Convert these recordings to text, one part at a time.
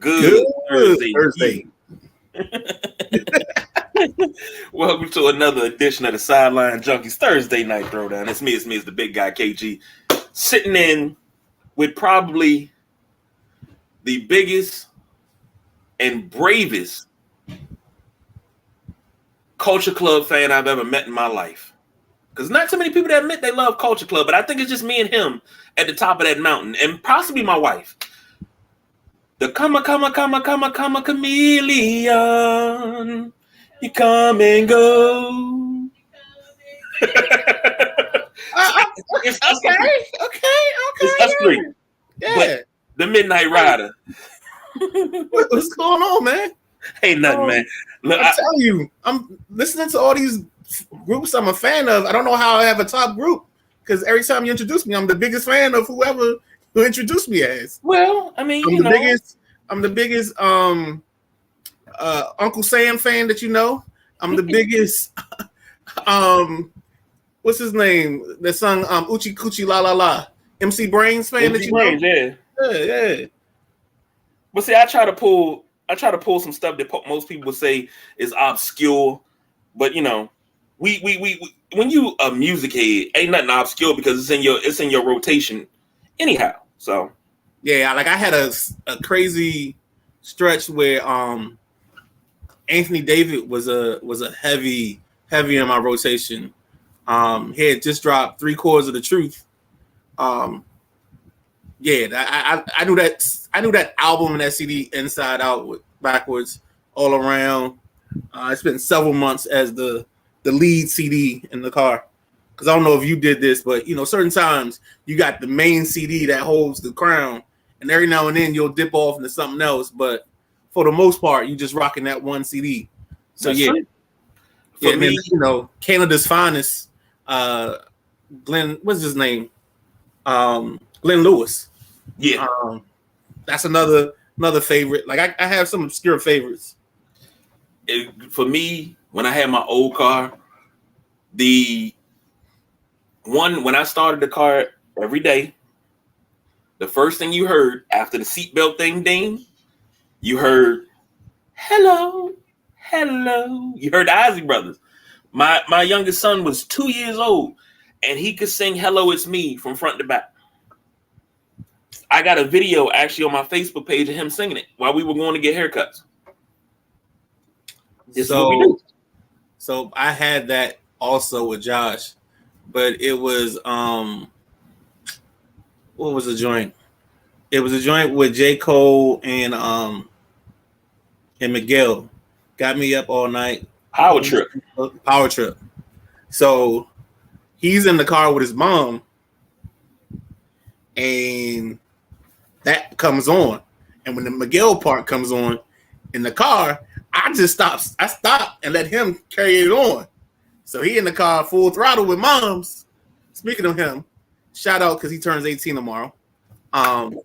Good Thursday. Thursday. Welcome to another edition of the Sideline Junkies Thursday Night Throwdown. It's me, the big guy KG, sitting in with probably the biggest and bravest Culture Club fan I've ever met in my life. Because not too many people that admit they love Culture Club, but I think it's just me and him at the top of that mountain, and possibly my wife. The come chameleon. You come and go. Okay. It's us three. Yeah. But the Midnight Rider. What's going on, man? Ain't nothing, man. Look, I'm telling you, I'm listening to all these groups I'm a fan of. I don't know how I have a top group because every time you introduce me, I'm the biggest fan of whoever you introduced me as. Well, I mean, I'm the biggest Uncle Sam fan that you know. I'm the biggest what's his name? That sung Uchi Coochie La La La. MC Brains fan that you know. Yeah. Yeah. But see, I try to pull some stuff that most people would say is obscure. But you know, we when you a music head, ain't nothing obscure because it's in your rotation anyhow. So yeah, like I had a crazy stretch where Anthony David was a heavy in my rotation. He had just dropped 3 Chords of the Truth. I knew that album and that CD inside out, backwards, all around. I spent several months as the lead CD in the car. Because I don't know if you did this, but you know, certain times you got the main CD that holds the crown, and every now and then you'll dip off into something else. But for the most part, you just rocking that one CD. So that's true. For me, you know, Canada's finest, Glenn, what's his name? Glenn Lewis. Yeah. That's another favorite. Like I have some obscure favorites. For me, when I had my old car, when I started the car every day, the first thing you heard after the seatbelt thing ding, you heard hello. You heard the Ozzy Brothers. My youngest son was 2 years old, and he could sing "Hello, It's Me" from front to back. I got a video actually on my Facebook page of him singing it while we were going to get haircuts. So I had that also with Josh, but it was what was the joint? It was a joint with J. Cole and Miguel. Got Me Up All Night. Power Trip. So he's in the car with his mom, and that comes on. And when the Miguel part comes on in the car, I stop and let him carry it on. So he in the car full throttle with moms. Speaking of him, shout out because he turns 18 tomorrow. But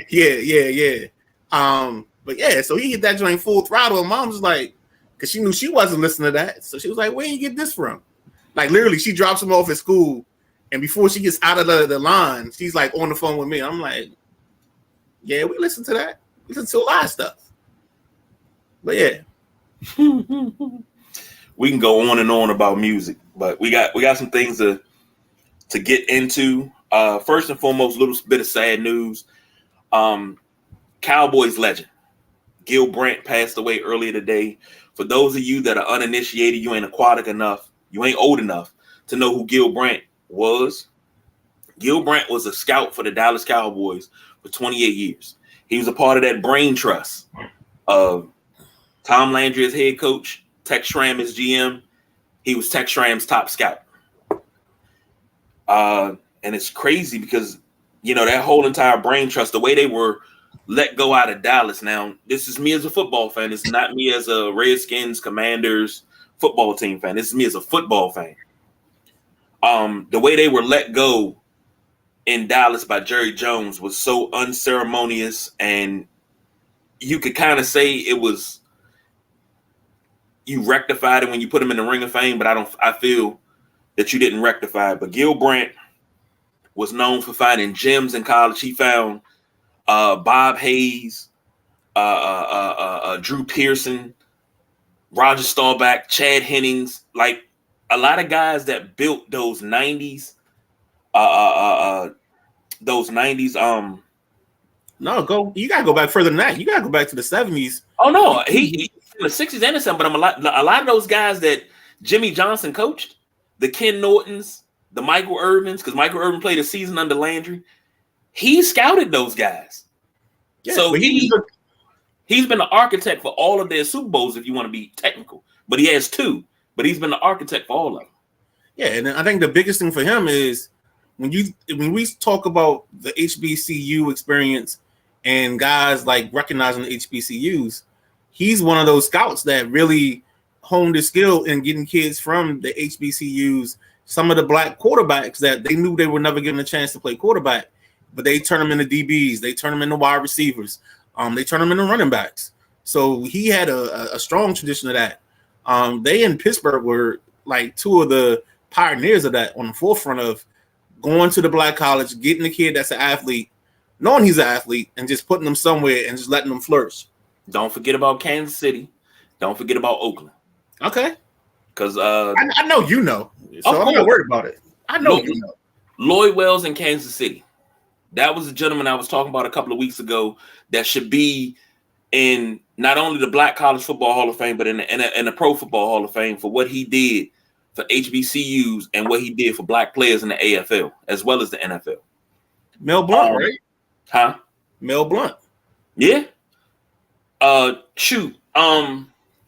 yeah. But yeah, so he hit that joint full throttle, and mom's like, because she knew she wasn't listening to that. So she was like, where you get this from? Like literally, she drops him off at school, and before she gets out of the line, she's like on the phone with me. I'm like, yeah, we listen to that. We listen to a lot of stuff. But yeah. We can go on and on about music, but we got some things to get into. First and foremost, a little bit of sad news. Cowboys legend Gil Brandt passed away earlier today. For those of you that are uninitiated, you ain't aquatic enough, you ain't old enough to know who Gil Brandt was. Gil Brandt was a scout for the Dallas Cowboys for 28 years. He was a part of that brain trust of Tom Landry as head coach, Tex Schramm as GM. He was Tex Schramm's top scout. And it's crazy because, you know, that whole entire brain trust, the way they were let go out of Dallas. Now, this is me as a football fan. It's not me as a Redskins, Commanders football team fan. This is me as a football fan. The way they were let go in Dallas by Jerry Jones was so unceremonious, and you could kind of say it was you rectified it when you put him in the Ring of Fame, but I feel that you didn't rectify it. But Gil Brandt was known for finding gems in college. He found Bob Hayes, Drew Pearson, Roger Staubach, Chad Hennings, like a lot of guys that built those 90s, those 90s. No, you gotta go back further than that. You gotta go back to the 70s. Oh no, he in the 60s and the 70s, but a lot of those guys that Jimmy Johnson coached, the Ken Nortons, the Michael Irvins, because Michael Irvin played a season under Landry. He scouted those guys. Yeah, so but he's been the architect for all of their Super Bowls, if you want to be technical. But he has 2. But he's been the architect for all of them. Yeah, and I think the biggest thing for him is when we talk about the HBCU experience and guys like recognizing the HBCUs, he's one of those scouts that really honed his skill in getting kids from the HBCUs, some of the black quarterbacks that they knew they were never given a chance to play quarterback, but they turn them into DBs, they turn them into wide receivers, they turn them into running backs. So he had a strong tradition of that. They in Pittsburgh were like 2 of the pioneers of that, on the forefront of going to the black college, getting a kid that's an athlete, knowing he's an athlete, and just putting them somewhere and just letting them flourish. Don't forget about Kansas City. Don't forget about Oakland. Okay. Because I know you know. So I'm not worried about it. I know you know. Lloyd Wells in Kansas City. That was the gentleman I was talking about a couple of weeks ago that should be in not only the Black College Football Hall of Fame, but in the Pro Football Hall of Fame for what he did for HBCUs and what he did for black players in the AFL as well as the NFL. Mel Blount, right? Huh? Mel Blount. Yeah. John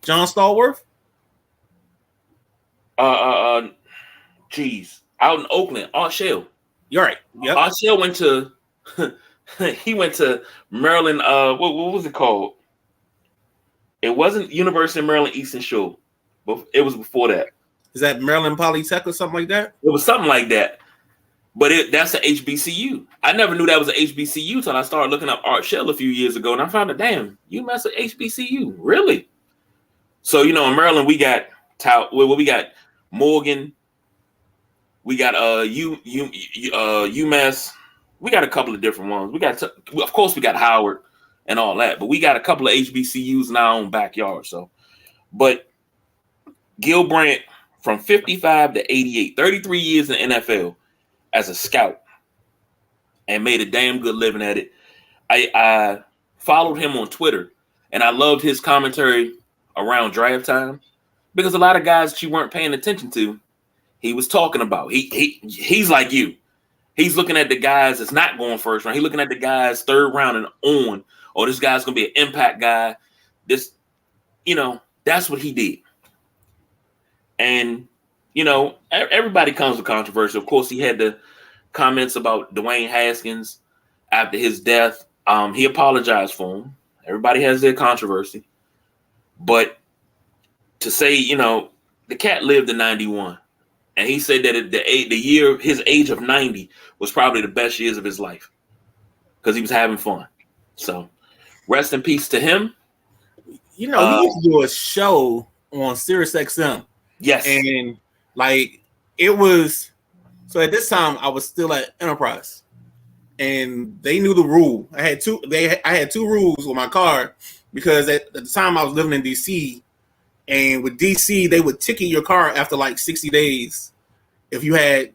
Stallworth. Geez, out in Oakland, Art Shell. You're right. Yep. Art Shell went to he went to Maryland. What was it called? It wasn't University of Maryland Eastern Shore, but it was before that. Is that Maryland Polytech or something like that? It was something like that. But that's an HBCU. I never knew that was an HBCU until I started looking up Art Shell a few years ago, and I found out, damn, UMass an HBCU, really? So in Maryland we got we got Morgan, we got UMass, we got a couple of different ones. We got of course we got Howard and all that, but we got a couple of HBCUs in our own backyard. So, but Gil Brandt from 55 to 88, 33 years in the NFL as a scout, and made a damn good living at it. I followed him on Twitter, and I loved his commentary around draft time because a lot of guys that you weren't paying attention to, he was talking about. He's like you. He's looking at the guys that's not going first round. He's looking at the guys 3rd round and on. Oh, this guy's gonna be an impact guy. This, that's what he did. And everybody comes with controversy. Of course, he had the comments about Dwayne Haskins after his death. He apologized for him. Everybody has their controversy. But to say, the cat lived to 91. And he said that the year, his age of 90 was probably the best years of his life because he was having fun. So rest in peace to him. He used to do a show on Sirius XM. Yes. And it was, so at this time I was still at Enterprise, and they knew the rule. I had two rules with my car because at the time I was living in DC, and with DC they would ticket your car after 60 days if you had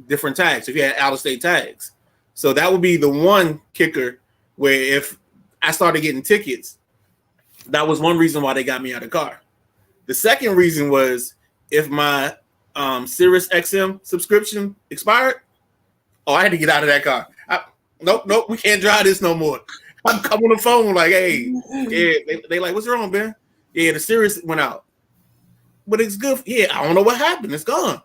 different tags, if you had out-of-state tags. So that would be the one kicker where if I started getting tickets, that was one reason why they got me out of the car. The second reason was if my Sirius XM subscription expired, I had to get out of that car. Nope, we can't drive this no more. I'm on the phone hey, yeah, they like, what's wrong, Ben? Yeah, the Sirius went out. But it's good. Yeah, I don't know what happened. It's gone.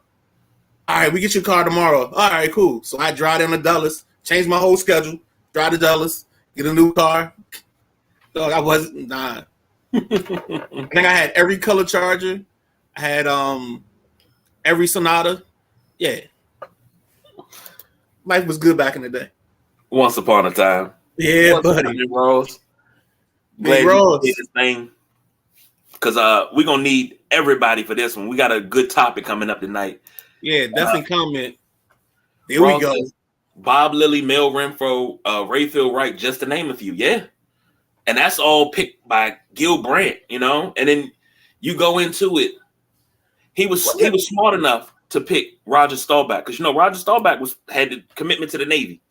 All right, we get your car tomorrow. All right, cool. So I drive down to Dulles, change my whole schedule, drive to Dulles, get a new car. So I wasn't, nah. I think I had every color Charger. I had every Sonata. Yeah. Life was good back in the day. Once upon a time. Yeah, buddy. Rose. Glad you did this thing. Because we're going to need everybody for this one. We got a good topic coming up tonight. Yeah, definitely comment. There we go. Bob Lilly, Mel Renfro, Rayfield Wright, just to name a few. Yeah. And that's all picked by Gil Brandt, you know? And then you go into it. He was smart enough to pick Roger Staubach because Roger Staubach had the commitment to the Navy.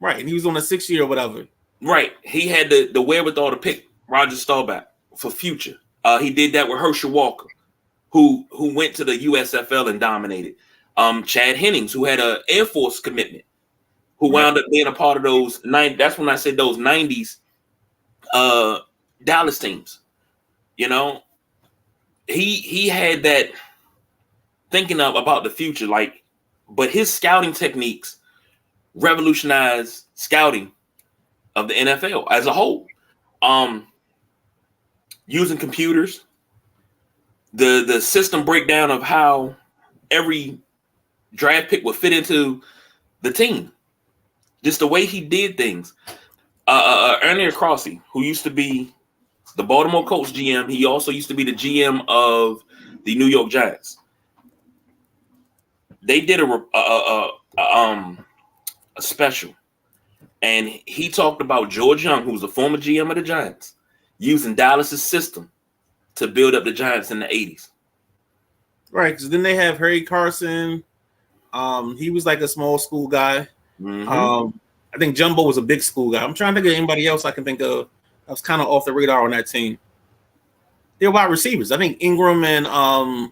Right. And he was on a 6-year or whatever. Right. He had the wherewithal to pick Roger Staubach for future. He did that with Herschel Walker, who went to the USFL and dominated. Chad Hennings, who had an Air Force commitment, who wound up being a part of those that's when I said those 90s Dallas teams. You know, he had that thinking about the future, but his scouting techniques revolutionized scouting of the NFL as a whole. Using computers, the system breakdown of how every draft pick would fit into the team, just the way he did things. Ernie Crossy, who used to be the Baltimore Colts GM, he also used to be the GM of the New York Giants. They did a special, and he talked about George Young, who was a former GM of the Giants, using Dallas's system to build up the Giants in the 80s. Right, because then they have Harry Carson. He was like a small school guy. Mm-hmm. I think Jumbo was a big school guy. I'm trying to think of anybody else I can think of that was kind of off the radar on that team. They're wide receivers. I think Ingram and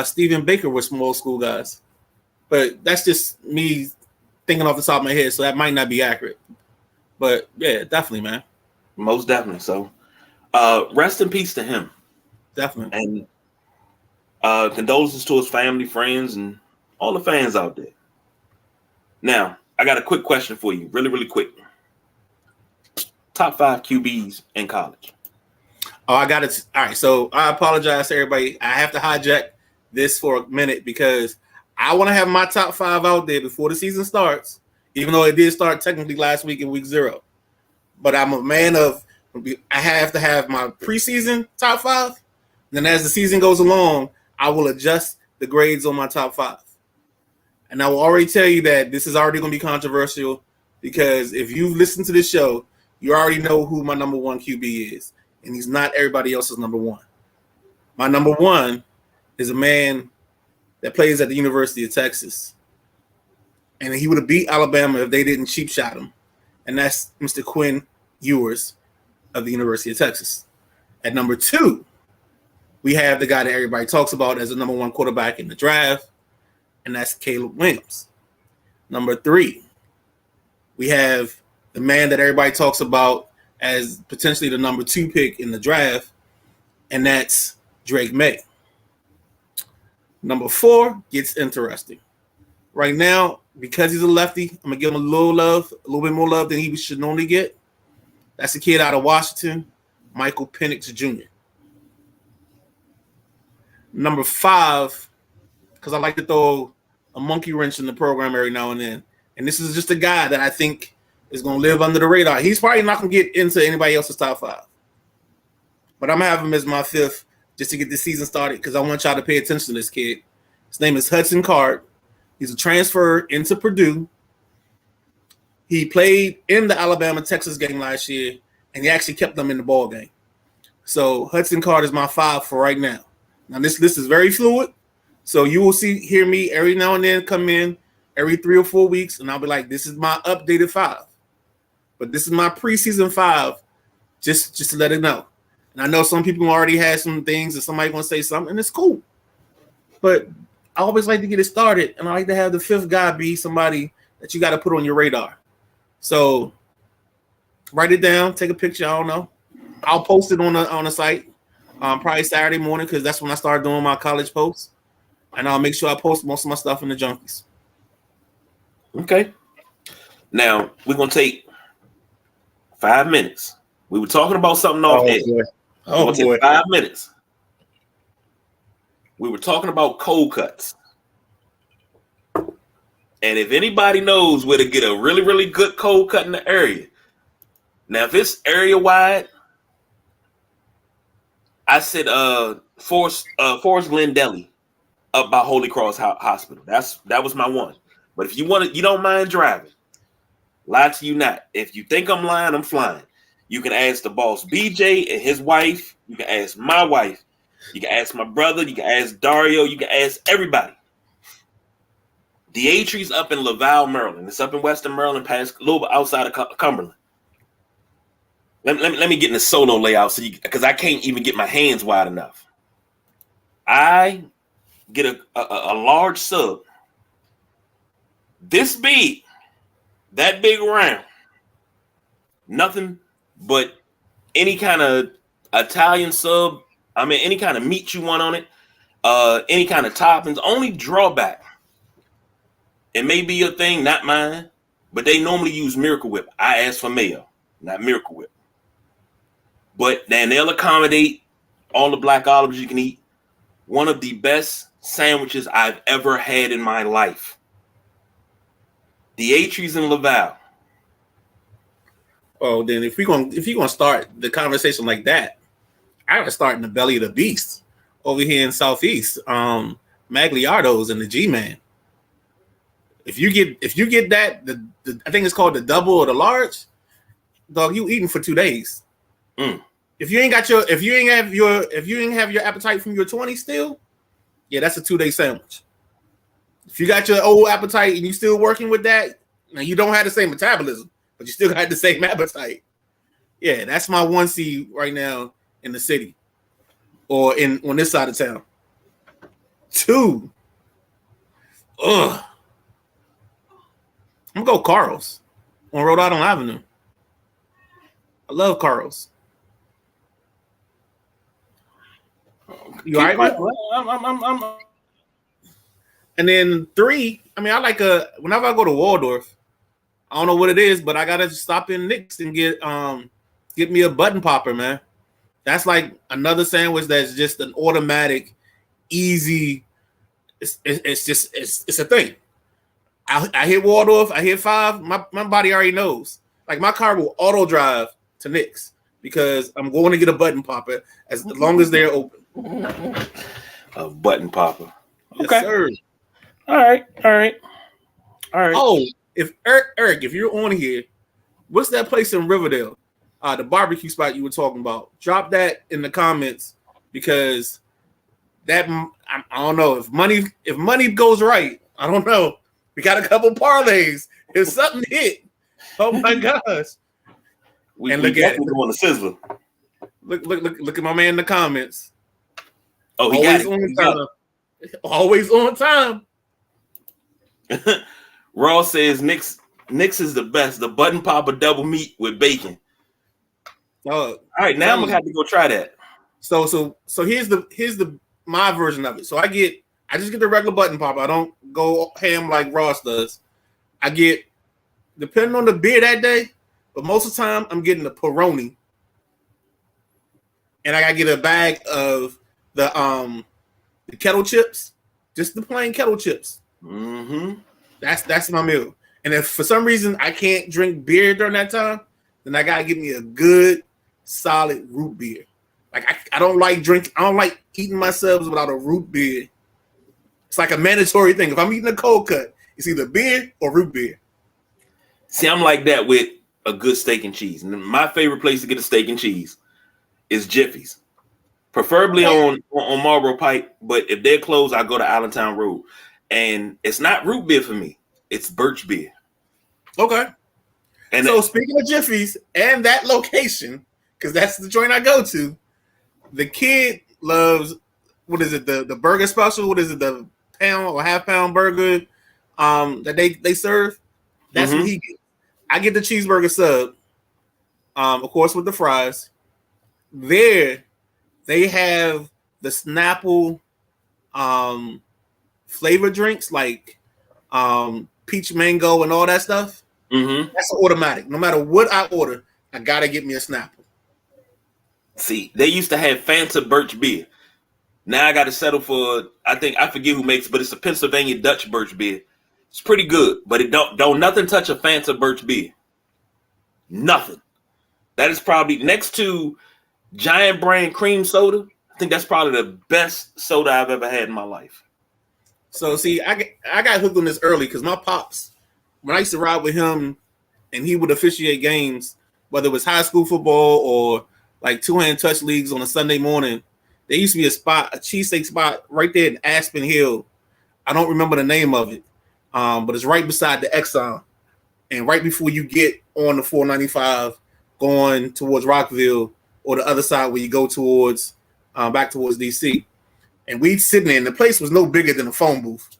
Stephen Baker were small school guys. But that's just me thinking off the top of my head, so that might not be accurate. But yeah, definitely, man. Most definitely. So rest in peace to him. Definitely. And condolences to his family, friends, and all the fans out there. Now, I got a quick question for you. Really, really quick. Top 5 QBs in college. Oh, I got it. All right. So I apologize to everybody. I have to hijack this for a minute because I want to have my top 5 out there before the season starts, even though it did start technically last week in week 0. But I'm a man of, I have to have my preseason top 5. Then as the season goes along, I will adjust the grades on my top 5. And I will already tell you that this is already going to be controversial because if you listen to this show, you already know who my number 1 QB is. And he's not everybody else's number 1. My number 1 is a man that plays at the University of Texas. And he would have beat Alabama if they didn't cheap shot him. And that's Mr. Quinn Ewers of the University of Texas. At number 2, we have the guy that everybody talks about as the number 1 quarterback in the draft, and that's Caleb Williams. Number 3, we have the man that everybody talks about as potentially the number 2 pick in the draft, and that's Drake May. Number 4 gets interesting. Right now, because he's a lefty, I'm going to give him a little bit more love than he should normally get. That's a kid out of Washington, Michael Penix Jr. Number 5, because I like to throw a monkey wrench in the program every now and then. And this is just a guy that I think is going to live under the radar. He's probably not going to get into anybody else's top 5. But I'm going to have him as my 5th just to get the season started because I want y'all to pay attention to this kid. His name is Hudson Card. He's a transfer into Purdue. He played in the Alabama-Texas game last year, and he actually kept them in the ball game. So Hudson Card is my 5 for right now. Now, this list is very fluid, so you will hear me every now and then come in every 3 or 4 weeks, and I'll be like, this is my updated 5. But this is my preseason 5, just to let it know. And I know some people already had some things, and somebody going to say something, and it's cool. But I always like to get it started, and I like to have the 5th guy be somebody that you got to put on your radar. So write it down, take a picture. I don't know. I'll post it on the site. Probably Saturday morning because that's when I start doing my college posts. And I'll make sure I post most of my stuff in the Junkies. Okay. Now, we're going to take 5 minutes. We were talking about something off air. Oh, boy. Take 5 minutes. We were talking about cold cuts. And if anybody knows where to get a really, really good cold cut in the area, now if it's area wide, I said Forest Glen Deli up by Holy Cross Hospital. That was my one. But if you want it, you don't mind driving. Lie to you not. If you think I'm lying, I'm flying. You can ask the boss BJ and his wife. You can ask my wife. You can ask my brother. You can ask Dario. You can ask everybody. The Atree's up in Laval, Maryland. It's up in Western Maryland, past a little bit outside of Cumberland. Let me get in the solo layout so because I can't even get my hands wide enough. I get a large sub. This big, that big round. Nothing but any kind of Italian sub. I mean, any kind of meat you want on it. Any kind of toppings. Only drawback. It may be your thing, not mine. But they normally use Miracle Whip. I ask for mayo, not Miracle Whip. But then they'll accommodate all the black olives you can eat. One of the best sandwiches I've ever had in my life. The Atree's in Laval. Oh, then if you're gonna start the conversation like that, I gotta start in the belly of the beast over here in Southeast. Magliardo's and the G-Man. If you get that, the I think it's called the double or the large, dog, you eating for 2 days. If you ain't have your appetite from your 20s still, yeah, that's a 2-day sandwich. If you got your old appetite and you still working with that, now you don't have the same metabolism, but you still got the same appetite. Yeah, that's my 1C right now in the city or on this side of town. 2. I'm gonna go Carl's on Rhode Island Avenue. I love Carl's. You all right, Mike? I'm. And then 3, I mean, I like whenever I go to Waldorf, I don't know what it is, but I gotta stop in Nick's and get me a button popper, man. That's like another sandwich that's just an automatic, easy. It's a thing. I hit Waldorf, I hit 5. My body already knows. Like my car will auto drive to Nick's because I'm going to get a button popper as long as they're open. A button popper. Yes, okay. Sir. All right. Oh, if Eric, if you're on here, what's that place in Riverdale? The barbecue spot you were talking about. Drop that in the comments because that I don't know if money goes right. I don't know. We got a couple parlays. If something hit, oh my gosh! We look at it. On the sizzler. Look at my man in the comments. Oh, he always got it. On time. Always on time. Ross says Nick's is the best. The button popper double meat with bacon. All right, now I'm gonna have to go try that. So here's my version of it. So I just get the regular button popper. I don't go ham like Ross does. I get, depending on the beer that day, but most of the time I'm getting the Peroni. And I gotta get a bag of the kettle chips, just the plain kettle chips. Mm-hmm. That's my meal. And if for some reason I can't drink beer during that time, then I gotta get me a good, solid root beer. Like I don't like eating my subs without a root beer. It's like a mandatory thing. If I'm eating a cold cut, it's either beer or root beer. See, I'm like that with a good steak and cheese. And my favorite place to get a steak and cheese is Jiffy's. Preferably on Marlboro Pike, but if they're closed, I go to Allentown Road. And it's not root beer for me. It's birch beer. Okay. And so speaking of Jiffy's and that location, because that's the joint I go to, the kid loves, what is it, the burger special? What is it, the pound or half pound burger that they serve? That's what he gets. I get the cheeseburger sub, of course, with the fries. There, they have the Snapple flavor drinks like peach mango and all that stuff. Mm-hmm. That's automatic. No matter what I order, I gotta get me a Snapple. See, they used to have Fanta birch beer. Now I got to settle for, I forget who makes it, but it's a Pennsylvania Dutch birch beer. It's pretty good, but it don't nothing touch a Fanta birch beer. Nothing. That is probably next to Giant Brand cream soda. I think that's probably the best soda I've ever had in my life. So see, I got hooked on this early because my pops, when I used to ride with him, and he would officiate games, whether it was high school football or like two-hand touch leagues on a Sunday morning. There used to be a cheesesteak spot right there in Aspen Hill. I don't remember the name of it, but it's right beside the Exxon, and right before you get on the 495 going towards Rockville or the other side where you go towards back towards DC. And we'd sitting there, and the place was no bigger than a phone booth,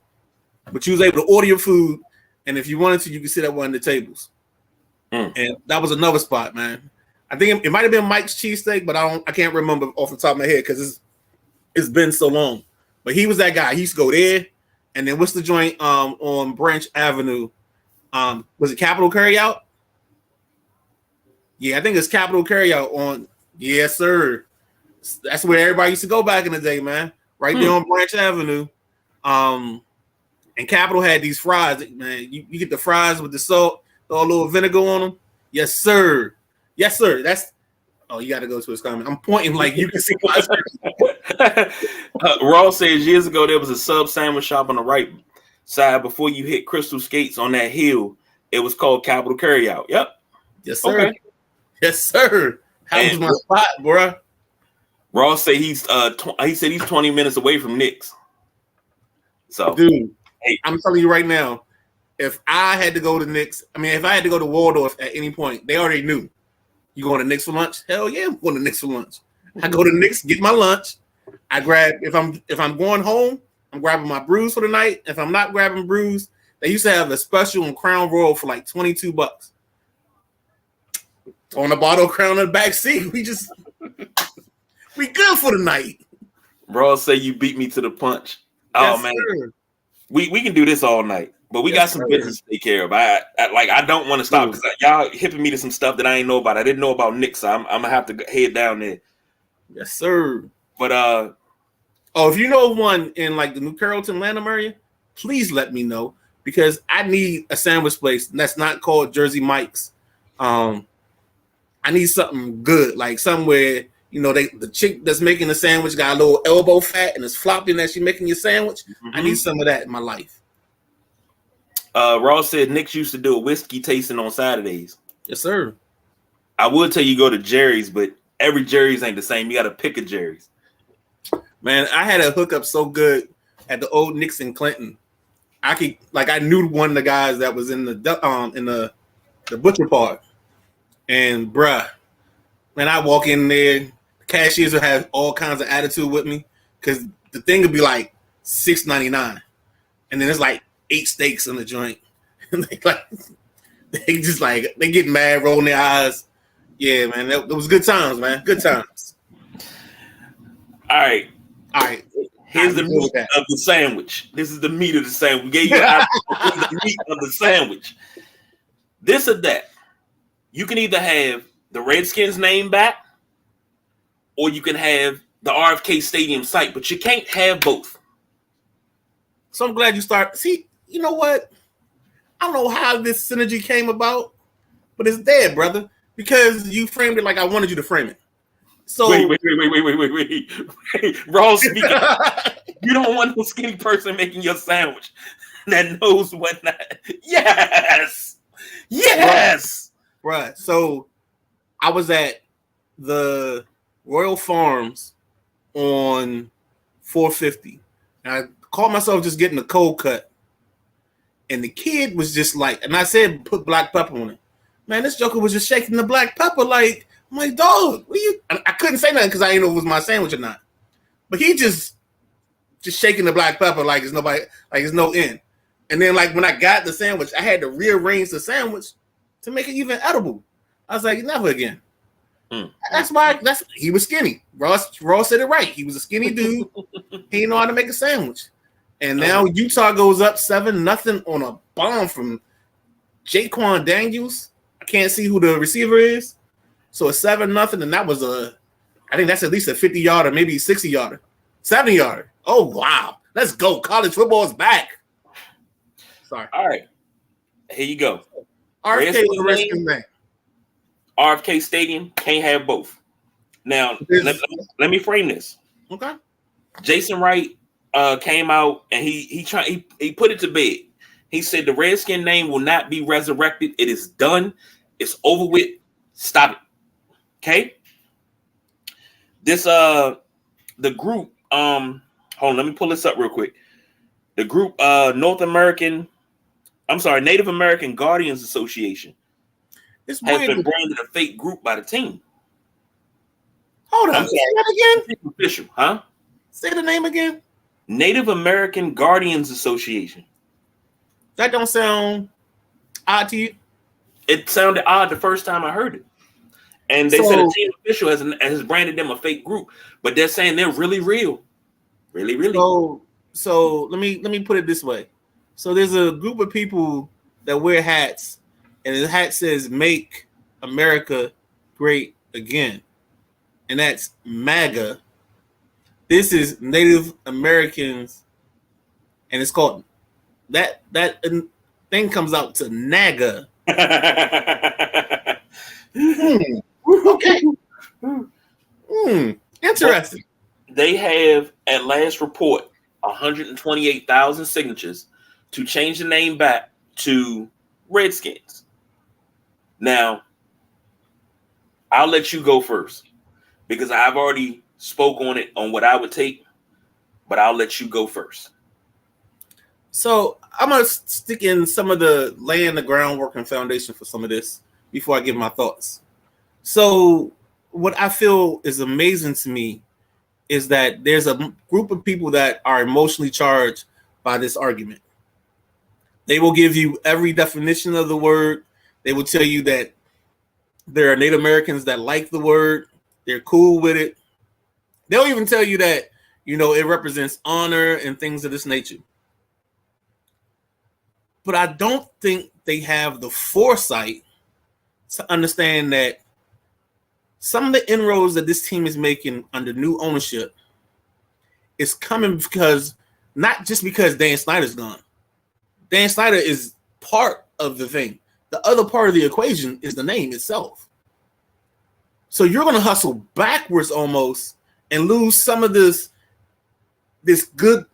but you was able to order your food, and if you wanted to, you could sit at one of the tables. And that was another spot, man. I think it might have been Mike's cheesesteak, but I can't remember off the top of my head because it's been so long. But he was that guy. He used to go there, and then what's the joint on Branch Avenue? Was it Capital Carryout? Yeah, I think it's Capital Carryout on. Yes, sir. That's where everybody used to go back in the day, man. Right there on Branch Avenue. And Capital had these fries, man. You get the fries with the salt, throw a little vinegar on them. Yes, sir. Yes, sir. You got to go to his comment. I'm pointing like you can see my screen. Ross says years ago there was a sub sandwich shop on the right side before you hit Crystal Skates on that hill. It was called Capital Carryout. Yep. Yes, sir. Okay. Yes, sir. That was my spot, bro. Ross said he said he's 20 minutes away from Nick's. So, dude, hey, I'm telling you right now, if I had to go to Nick's, if I had to go to Waldorf at any point, they already knew. You going to Nick's for lunch? Hell yeah, I'm going to Nick's for lunch. I go to Nick's, get my lunch. I grab if I'm going home, I'm grabbing my brews for the night. If I'm not grabbing brews, they used to have a special on Crown Royal for like $22. On a bottle of Crown in the back seat. We good for the night. Bro, say you beat me to the punch. Yes, oh man, sir. We can do this all night, but we got some business to take care of. I don't want to stop because y'all hipping me to some stuff that I ain't know about. I didn't know about Nick, so I'm gonna have to head down there. Yes, sir. But if you know one in like the New Carrollton, Lanham area, please let me know because I need a sandwich place that's not called Jersey Mike's. I need something good, like somewhere. The chick that's making the sandwich got a little elbow fat and it's flopping as she's making your sandwich. Mm-hmm. I need some of that in my life. Ross said Nick's used to do a whiskey tasting on Saturdays. Yes, sir. I would tell you go to Jerry's, but every Jerry's ain't the same. You got to pick a Jerry's. Man, I had a hookup so good at the old Nick's in Clinton. I knew one of the guys that was in the butcher part, and bruh, man, I walk in there. Cashiers will have all kinds of attitude with me because the thing would be like $6.99, and then it's like 8 steaks in the joint. And they get mad, rolling their eyes. Yeah, man, it was good times, man. Good times. All right. Here's the meat of the sandwich. This is the meat of the sandwich. We gave you the meat of the sandwich. This or that. You can either have the Redskins name back, or you can have the RFK Stadium site, but you can't have both. So I'm glad you start. See, you know what? I don't know how this synergy came about, but it's there, brother, because you framed it like I wanted you to frame it. So wait. Ross speaking. You don't want no skinny person making your sandwich that knows what not. Yes. Right. So I was at the Royal Farms on 450. And I caught myself just getting a cold cut. And the kid was just like, and I said, put black pepper on it. Man, this joker was just shaking the black pepper like, I'm like, dog, what you? I couldn't say nothing because I didn't know if it was my sandwich or not. But he just shaking the black pepper like it's nobody, like it's no end. And then like when I got the sandwich, I had to rearrange the sandwich to make it even edible. I was like, never again. That's why he was skinny. Ross said it right. He was a skinny dude. He didn't know how to make a sandwich. And now Utah goes up 7-0 on a bomb from Jaquan Daniels. I can't see who the receiver is. So it's 7-0, and that was I think that's at least a 50-yarder, maybe 60-yarder, 70-yarder. Oh wow, let's go! College football is back. Sorry. All right, here you go. RFK Stadium can't have both. Now let me frame this. Okay. Jason Wright came out and he put it to bed. He said the Redskin name will not be resurrected. It is done. It's over with. Stop it. Okay. This the group hold on, let me pull this up real quick. The group Native American Guardians Association has been branded a fake group by the team. Hold on. Say that again. It's official, huh? Say the name again. Native American Guardians Association. That don't sound odd to you? It sounded odd the first time I heard it. And they said a team official has branded them a fake group, but they're saying they're really real. Really, really. So let me put it this way. So there's a group of people that wear hats, and the hat says "Make America Great Again," and that's MAGA. This is Native Americans, and it's called that thing comes out to NAGA. Okay. Interesting. They have, at last report, 128,000 signatures to change the name back to Redskins. Now, I'll let you go first because I've already spoke on it on what I would take, but I'll let you go first. So I'm going to stick in some of laying the groundwork and foundation for some of this before I give my thoughts. So what I feel is amazing to me is that there's a group of people that are emotionally charged by this argument. They will give you every definition of the word. They will tell you that there are Native Americans that like the word. They're cool with it. They'll even tell you that, it represents honor and things of this nature. But I don't think they have the foresight to understand that some of the inroads that this team is making under new ownership is coming not just because Dan Snyder's gone. Dan Snyder is part of the thing. The other part of the equation is the name itself. So you're going to hustle backwards almost and lose some of this good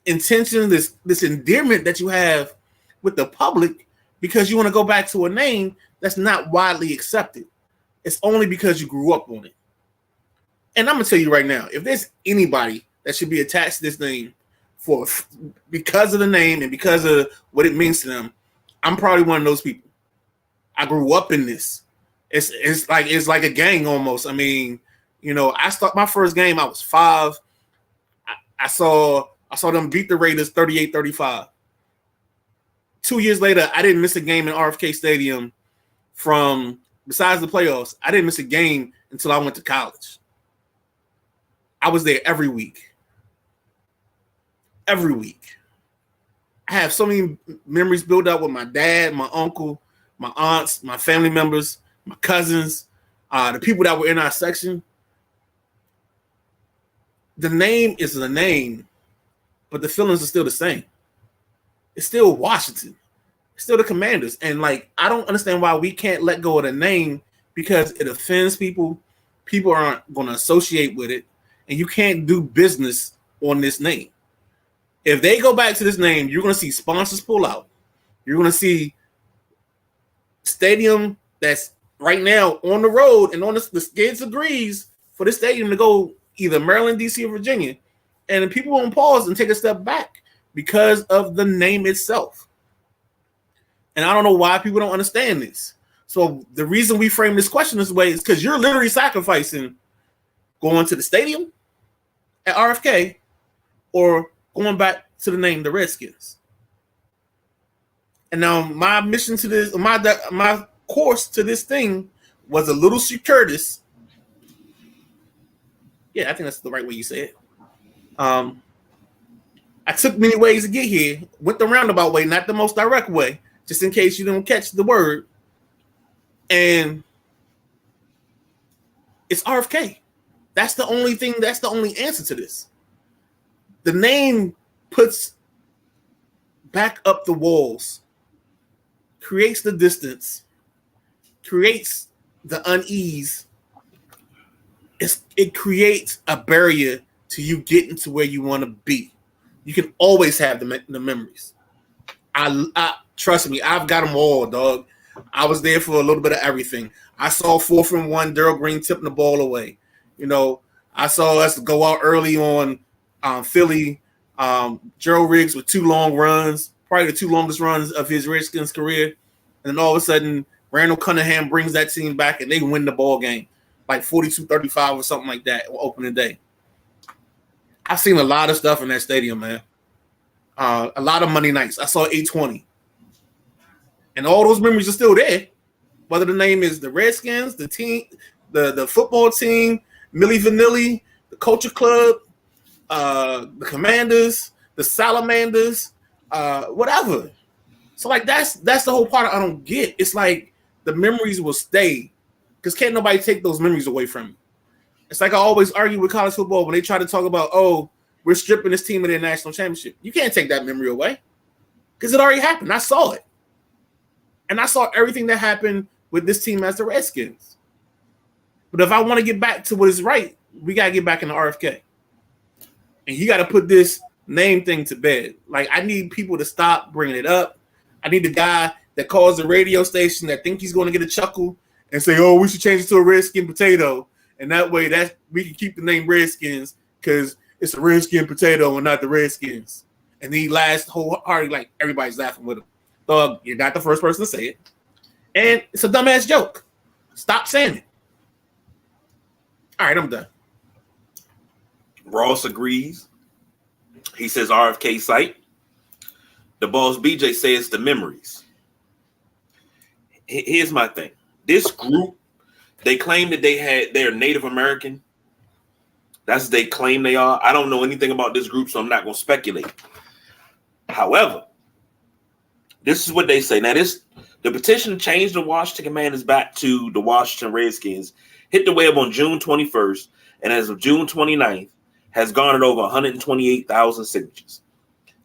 intention, this endearment that you have with the public because you want to go back to a name that's not widely accepted. It's only because you grew up on it. And I'm going to tell you right now, if there's anybody that should be attached to this name because of the name and because of what it means to them, I'm probably one of those people. I grew up in this. It's like a gang almost. I mean, I started my first game, I was 5. I saw them beat the Raiders 38-35. 2 years later, I didn't miss a game in RFK Stadium besides the playoffs. I didn't miss a game until I went to college. I was there every week. Every week. I have so many memories built up with my dad, my uncle, my aunts, my family members, my cousins, the people that were in our section. The name is the name, but the feelings are still the same. It's still Washington. It's still the Commanders. And I don't understand why we can't let go of the name because it offends people. People aren't going to associate with it. And you can't do business on this name. If they go back to this name, you're going to see sponsors pull out. You're going to see stadium that's right now on the road and on the skids agrees for this stadium to go either Maryland, D.C., or Virginia. And people won't pause and take a step back because of the name itself. And I don't know why people don't understand this. So the reason we frame this question this way is because you're literally sacrificing going to the stadium at RFK or going back to the name, the Redskins. And now my mission to this, my course to this thing was a little circuitous. Yeah, I think that's the right way you say it. I took many ways to get here, went the roundabout way, not the most direct way, just in case you don't catch the word. And it's RFK. That's the only thing, that's the only answer to this. The name puts back up the walls, creates the distance, creates the unease. It creates a barrier to you getting to where you want to be. You can always have the memories. I trust me, I've got them all, dog. I was there for a little bit of everything. I saw 4th and 1, Daryl Green tipping the ball away. You know, I saw us go out early on Philly. Gerald Riggs with 2 long runs, probably the 2 longest runs of his Redskins career. And then all of a sudden, Randall Cunningham brings that team back and they win the ball game, like 42-35 or something like that on opening day. I've seen a lot of stuff in that stadium, man. A lot of Monday nights. I saw 820. And all those memories are still there. Whether the name is the Redskins, the team, the football team, Milli Vanilli, the Culture Club, the Commanders, the Salamanders, whatever. So like that's the whole part I don't get. It's like the memories will stay because can't nobody take those memories away from you. It's like I always argue with college football when they try to talk about, oh, we're stripping this team of their national championship. You can't take that memory away because it already happened. I saw it. And I saw everything that happened with this team as the Redskins. But if I want to get back to what is right, we got to get back in the RFK. And you got to put this name thing to bed. Like, I need people to stop bringing it up. I need the guy that calls the radio station that think he's going to get a chuckle and say, oh, we should change it to a Redskin potato. And that way that we can keep the name Redskins because it's a Redskin potato and not the Redskins. And he laughs wholeheartedly like everybody's laughing with him. Dog, you're not the first person to say it. And it's a dumbass joke. Stop saying it. All right, I'm done. Ross agrees. He says RFK site. The boss BJ says the memories. Here's my thing. This group, they claim that they're Native American. That's what they claim they are. I don't know anything about this group, so I'm not going to speculate. However, this is what they say. Now, the petition to change the Washington Commanders back to the Washington Redskins hit the web on June 21st, and as of June 29th, has garnered over 128,000 signatures.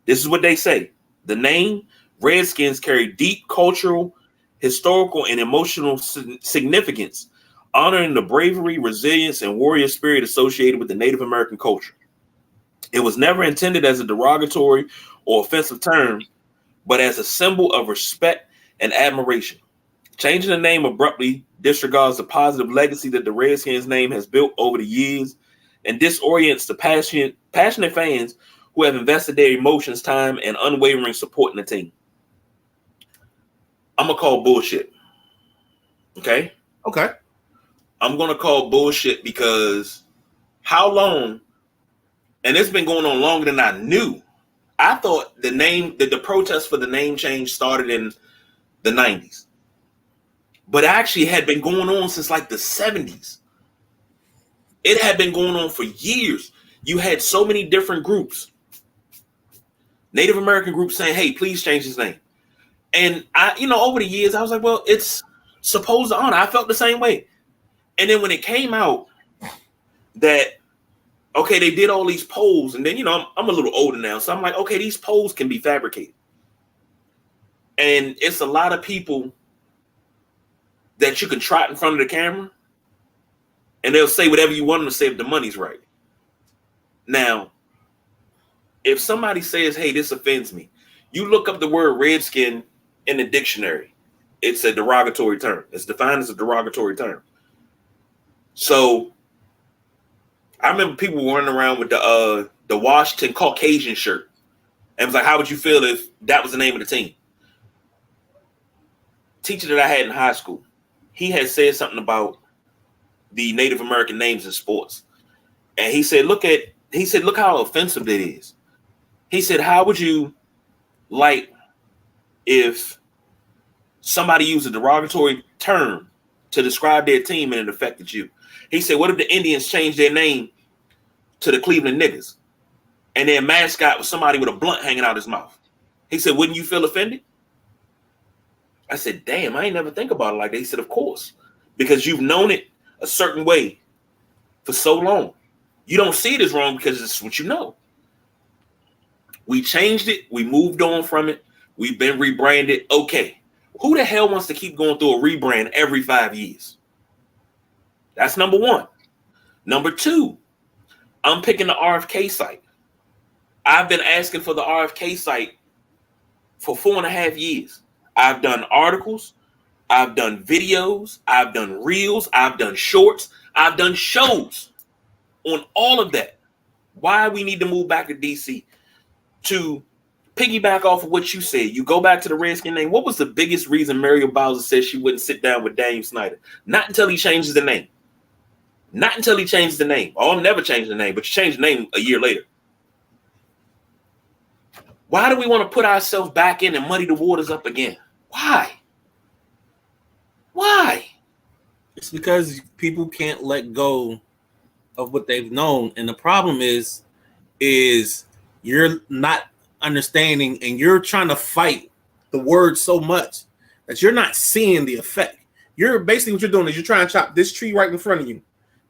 This is what they say. The name Redskins carry deep cultural, historical, and emotional significance, honoring the bravery, resilience, and warrior spirit associated with the Native American culture. It was never intended as a derogatory or offensive term, but as a symbol of respect and admiration. Changing the name abruptly disregards the positive legacy that the Redskins name has built over the years and disorients the passionate fans who have invested their emotions, time, and unwavering support in the team. I'm going to call bullshit. Okay? Okay. I'm going to call bullshit because how long, and it's been going on longer than I knew. I thought the protest for the name change started in the 90s. But actually had been going on since like the 70s. It had been going on for years. You had so many different groups. Native American groups saying, hey, please change his name. And over the years, I was like, well, it's supposed to honor. I felt the same way. And then when it came out that, okay, they did all these polls, and then, I'm a little older now, so I'm like, okay, these polls can be fabricated. And it's a lot of people that you can trot in front of the camera, and they'll say whatever you want them to say if the money's right. Now, if somebody says, hey, this offends me, you look up the word Redskin in the dictionary. It's a derogatory term. It's defined as a derogatory term. So I remember people running around with the Washington Caucasian shirt. And it was like, how would you feel if that was the name of the team? Teacher that I had in high school, he had said something about the Native American names in sports. And he said, look how offensive that is. He said, how would you like if somebody used a derogatory term to describe their team and it affected you? He said, what if the Indians changed their name to the Cleveland Niggas and their mascot was somebody with a blunt hanging out his mouth? He said, wouldn't you feel offended? I said, damn, I ain't never think about it like that. He said, of course, because you've known it a certain way for so long. You don't see it as wrong because it's what you know. We changed it. We moved on from it. We've been rebranded. Okay. Who the hell wants to keep going through a rebrand every 5 years? That's number one. Number two, I'm picking the RFK site. I've been asking for the RFK site for 4.5 years. I've done articles, I've done videos, I've done reels, I've done shorts, I've done shows on all of that. Why we need to move back to DC. To piggyback off of what you said, you go back to the Redskin name. What was the biggest reason Muriel Bowser said she wouldn't sit down with Daniel Snyder? Not until he changes the name. Not until he changes the name. Oh, I'll never change the name, but you change the name a year later. Why do we want to put ourselves back in and muddy the waters up again? Why? Why? It's because people can't let go of what they've known. And the problem is you're not understanding and you're trying to fight the word so much that you're not seeing the effect. You're basically what you're doing is you're trying to chop this tree right in front of you,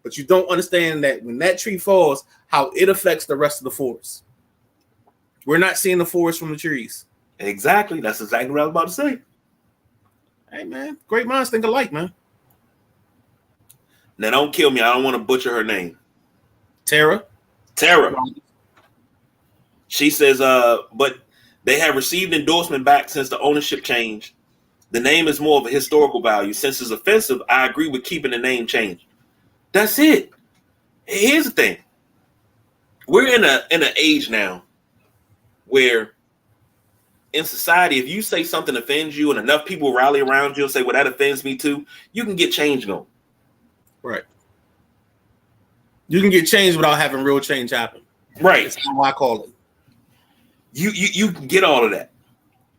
but you don't understand that when that tree falls, how it affects the rest of the forest. We're not seeing the forest from the trees. Exactly. That's exactly what I was about to say. Hey, man, great minds think alike, man. Now, don't kill me. I don't want to butcher her name. Tara. She says, but they have received endorsement back since the ownership change. The name is more of a historical value. Since it's offensive, I agree with keeping the name changed. That's it. Here's the thing. We're in an age now where in society, if you say something offends you and enough people rally around you and say, well, that offends me too, you can get change going. Right. You can get change without having real change happen. Right. That's how I call it. You can get all of that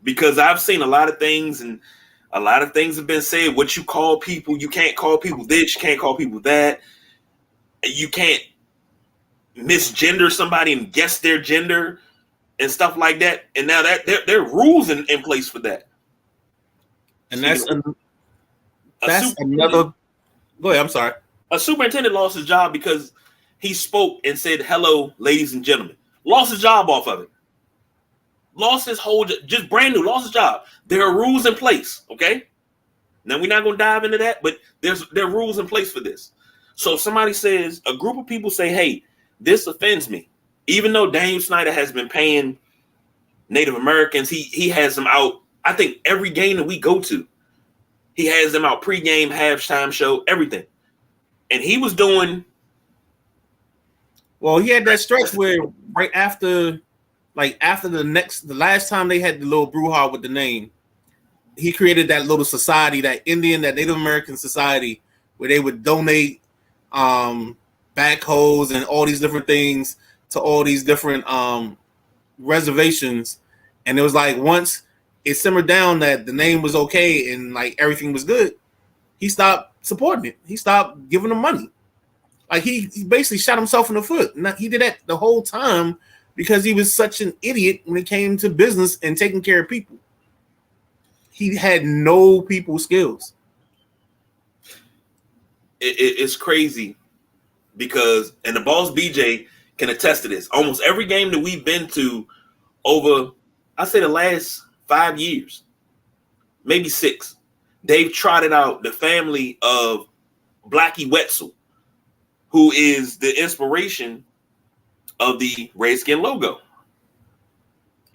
because I've seen a lot of things and a lot of things have been said. What you call people, you can't call people this, you can't call people that. You can't misgender somebody and guess their gender and stuff like that. And now that there are rules in place for that. And that's another. Go ahead. I'm sorry. A superintendent lost his job because he spoke and said, hello, ladies and gentlemen. Lost his job off of it. Lost his whole, just brand new, lost his job. There are rules in place, okay? Now, we're not going to dive into that, but there are rules in place for this. So if somebody says, a group of people say, hey, this offends me. Even though Daniel Snyder has been paying Native Americans, he has them out, I think, every game that we go to. He has them out pregame, halftime show, everything. And he was doing. Well, he had that stretch where right after, the last time they had the little brouhaha with the name, he created that little society, that Native American society, where they would donate backhoes and all these different things to all these different reservations. And it was like once it simmered down that the name was okay and like everything was good, he stopped supporting it. He stopped giving them money. Like he basically shot himself in the foot. And he did that the whole time because he was such an idiot when it came to business and taking care of people. He had no people skills. It's crazy because, and the boss BJ can attest to this. Almost every game that we've been to over, I say the last 5 years, maybe 6, they've trotted out the family of Blackie Wetzel, who is the inspiration of the Redskin logo.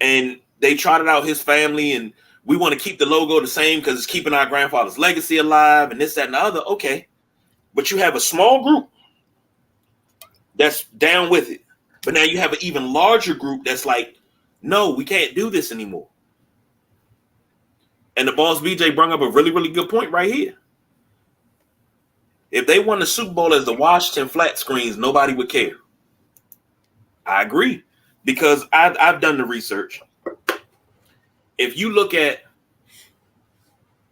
And they trotted out his family, and we want to keep the logo the same because it's keeping our grandfather's legacy alive and this, that, and the other. Okay. But you have a small group that's down with it. But now you have an even larger group that's like, no, we can't do this anymore. And the boss BJ brought up a really, really good point right here. If they won the Super Bowl as the Washington flat screens, nobody would care. I agree. Because I've done the research. If you look at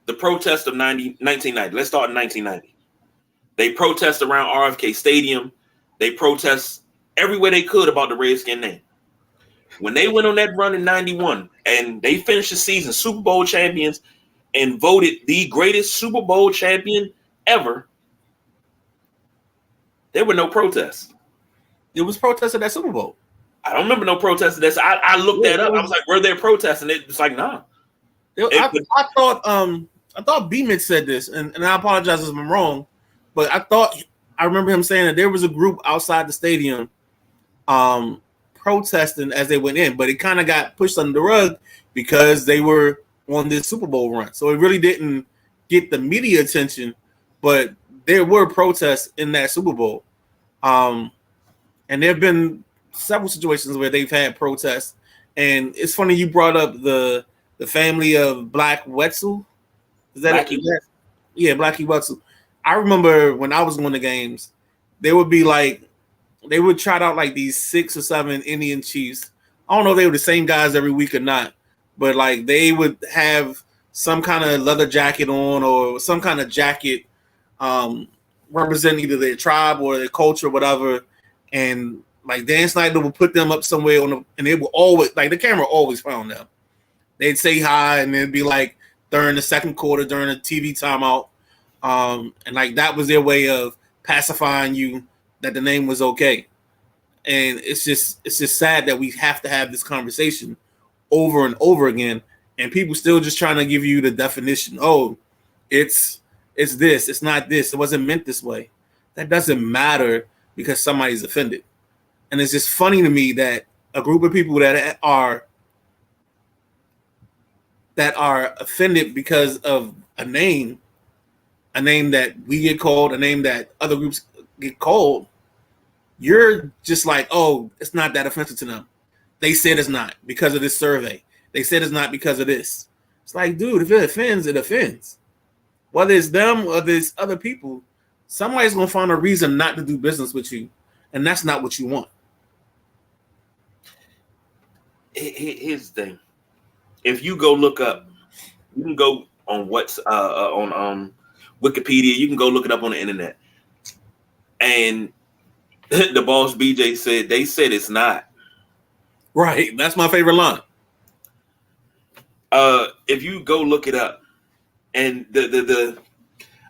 the protest of 1990, let's start in 1990. They protest around RFK Stadium. They protest everywhere they could about the Redskin name. When they went on that run in 91 and they finished the season Super Bowl champions and voted the greatest Super Bowl champion ever, there were no protests. There was protests at that Super Bowl. I don't remember no protests. I looked that up. I was like, were there protests? And it's like, nah. I thought B-Mitch said this, and I apologize if I'm wrong, but I remember him saying that there was a group outside the stadium protesting as they went in, but it kind of got pushed under the rug because they were on this Super Bowl run. So it really didn't get the media attention, but there were protests in that Super Bowl. And there have been several situations where they've had protests. And it's funny you brought up the family of Black Wetzel. Is that Blackie? Yeah, Blackie Wetzel. I remember when I was going to games, they would trot out like these 6 or 7 Indian chiefs. I don't know if they were the same guys every week or not, but like they would have some kind of leather jacket on or some kind of jacket representing either their tribe or their culture or whatever. And like Dan Snyder would put them up somewhere and they would always, like the camera always found them. They'd say hi and it'd be like during the second quarter, during a TV timeout. And like that was their way of pacifying you that the name was okay. And it's just sad that we have to have this conversation over and over again, and people still just trying to give you the definition. Oh, it's this, it's not this, it wasn't meant this way. That doesn't matter because somebody's offended. And it's just funny to me that a group of people that are offended because of a name that we get called, a name that other groups get called, you're just like, oh, it's not that offensive to them. They said it's not because of this survey. They said it's not because of this. It's like, dude, if it offends, it offends. Whether it's them or there's other people, somebody's going to find a reason not to do business with you, and that's not what you want. Here's the thing. If you go look up, you can go on on Wikipedia, you can go look it up on the internet. And the boss BJ said they said it's not. Right. That's my favorite line. If you go look it up, and the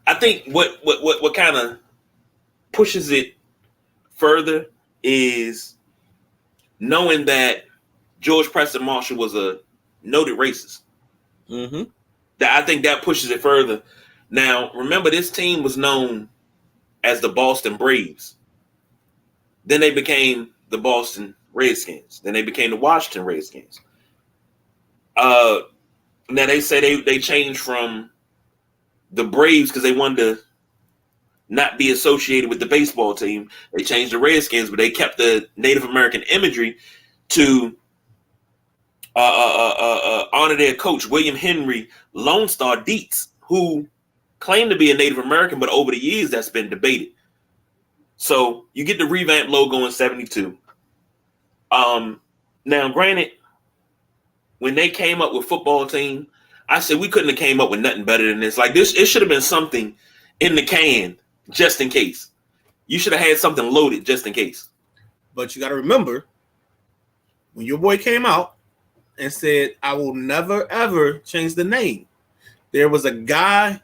I think what kind of pushes it further is knowing that George Preston Marshall was a noted racist. Mm-hmm. I think that pushes it further. Now, remember, this team was known as the Boston Braves. Then they became the Boston Redskins. Then they became the Washington Redskins. Now they say they changed from the Braves because they wanted to not be associated with the baseball team. They changed the Redskins, but they kept the Native American imagery to honor their coach, William Henry Lone Star Dietz, who claimed to be a Native American, but over the years that's been debated. So you get the revamped logo in 72. Now, granted, when they came up with football team, I said we couldn't have came up with nothing better than this. Like this, it should have been something in the can just in case. You should have had something loaded just in case. But you got to remember, when your boy came out and said, I will never, ever change the name, there was a guy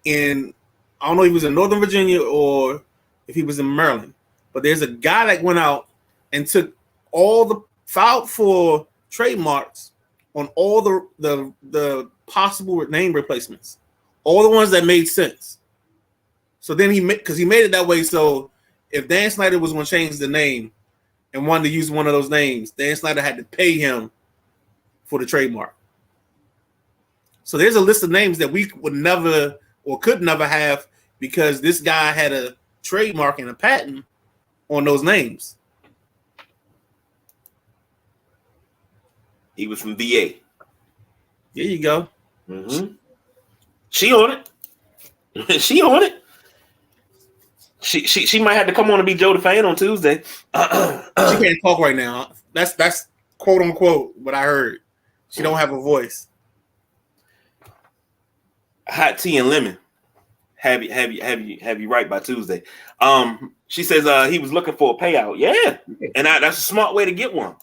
in, I don't know if he was in Northern Virginia or if he was in Maryland, but there's a guy that went out and took all the, filed for trademarks on all the possible name replacements, all the ones that made sense. So then because he made it that way, so if Dan Snyder was going to change the name and wanted to use one of those names, Dan Snyder had to pay him for the trademark. So there's a list of names that we would never or could never have because this guy had a trademark and a patent on those names. He was from VA. There you go. Mm-hmm. She on it. She on it. She might have to come on and be Joe the Fan on Tuesday. She can't talk right now. That's quote unquote what I heard. She don't have a voice. Hot tea and lemon. Have you right by Tuesday. She says he was looking for a payout. Yeah, and that's a smart way to get one.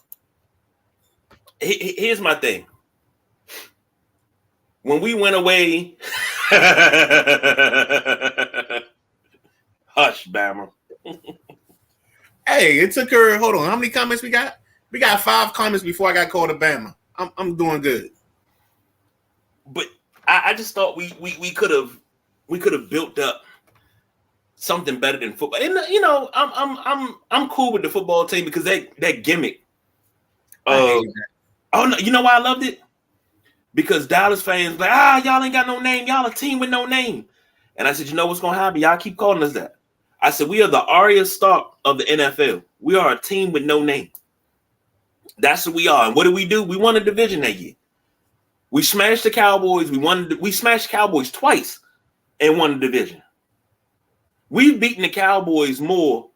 Here's my thing. When we went away, hush, Bama. Hey, it took her. Hold on, how many comments we got? We got 5 comments before I got called a Bama. I'm doing good. But I just thought we could have built up something better than football. And you know, I'm cool with the football team because that gimmick I Uh, hated that. oh no, you know why I loved it? Because Dallas fans like, y'all ain't got no name. Y'all a team with no name. And I said, you know what's gonna happen? Y'all keep calling us that. I said, we are the Arya Stark of the NFL. We are a team with no name. That's what we are. And what do? We won a division that year. We smashed the Cowboys. We smashed Cowboys twice and won the division. We've beaten the Cowboys more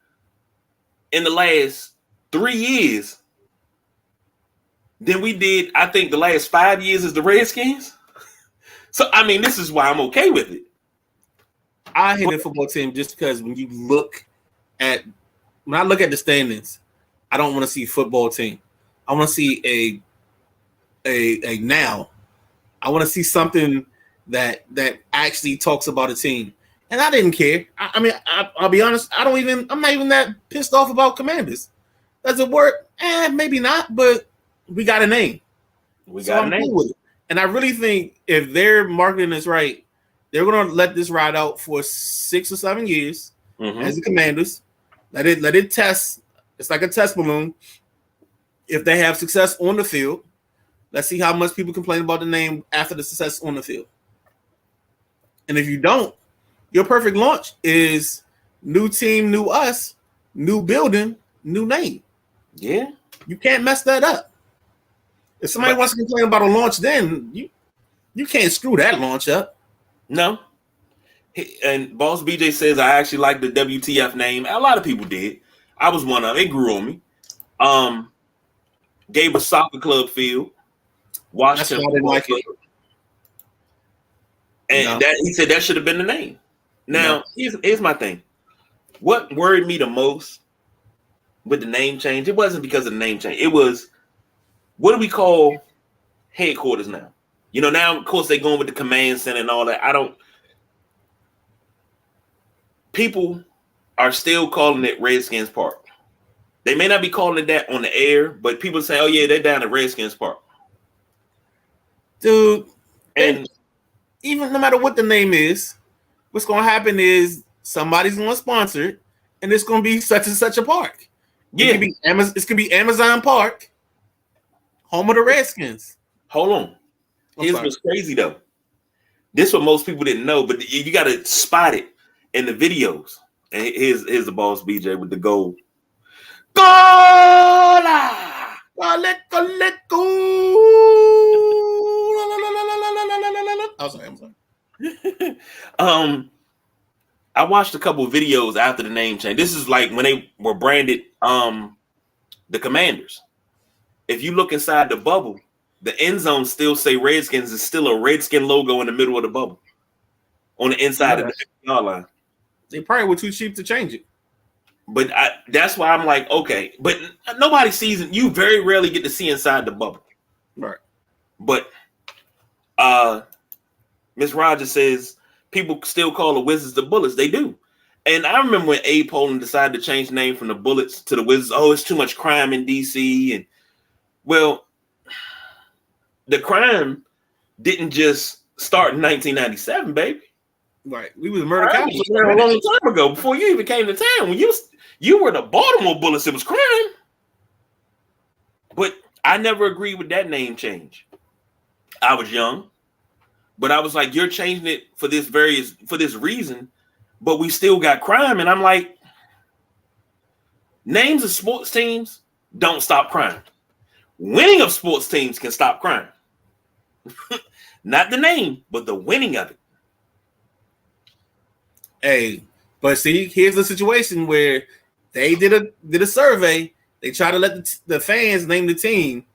in the last 3 years than we did, I think, the last 5 years as the Redskins. So, I mean, this is why I'm okay with it. I hate a football team just because when I look at the standings, I don't want to see football team. I want to see a now. I want to see something that actually talks about a team. And I didn't care. I mean, I'll be honest. I'm not even that pissed off about Commanders. Does it work? Maybe not. But we got a name. I'm cool with it. And I really think if their marketing is right, they're going to let this ride out for 6 or 7 years as the Commanders. Let it test. It's like a test balloon. If they have success on the field, let's see how much people complain about the name after the success on the field. And if you don't, your perfect launch is new team, new us, new building, new name. Yeah. You can't mess that up. If somebody wants to complain about a launch, then you can't screw that launch up. No. And Boss BJ says, I actually like the WTF name. A lot of people did. I was one of them. It grew on me. Gave a soccer club field. Washington. That's why I didn't like it. And he said that should have been the name. Now, here's my thing. What worried me the most with the name change, it wasn't because of the name change. It was, what do we call headquarters now? You know, now, of course, they're going with the command center and all that. People are still calling it Redskins Park. They may not be calling it that on the air, but people say, oh, yeah, they're down at Redskins Park. Dude, and even no matter what the name is, what's going to happen is somebody's going to sponsor it, and it's going to be such and such a park. Yeah. It's going to be Amazon Park, home of the Redskins. Hold on. Here's what's crazy, though. This is what most people didn't know, but you got to spot it in the videos. And here's the Boss BJ with the goal. Gola! Let go. I'm sorry. I watched a couple of videos after the name change. This is like when they were branded the Commanders. If you look inside the bubble, the end zone still say Redskins. Is still a Redskin logo in the middle of the bubble on the inside of the yard line. They probably were too cheap to change it. But that's why I'm like, okay. But nobody sees it. You very rarely get to see inside the bubble. Right. But Miss Rogers says people still call the Wizards the Bullets. They do. And I remember when Abe Poland decided to change the name from the Bullets to the Wizards. Oh, it's too much crime in D.C. And, well, the crime didn't just start in 1997, baby. Right. We was murder cops a long time ago, before you even came to town. When you were the Baltimore Bullets, it was crime. But I never agreed with that name change. I was young, but I was like, you're changing it for this reason, but we still got crime. And I'm like, names of sports teams don't stop crime. Winning of sports teams can stop crime. Not the name, but the winning of it. Hey, but see, here's the situation where they did a survey. They tried to let the fans name the team.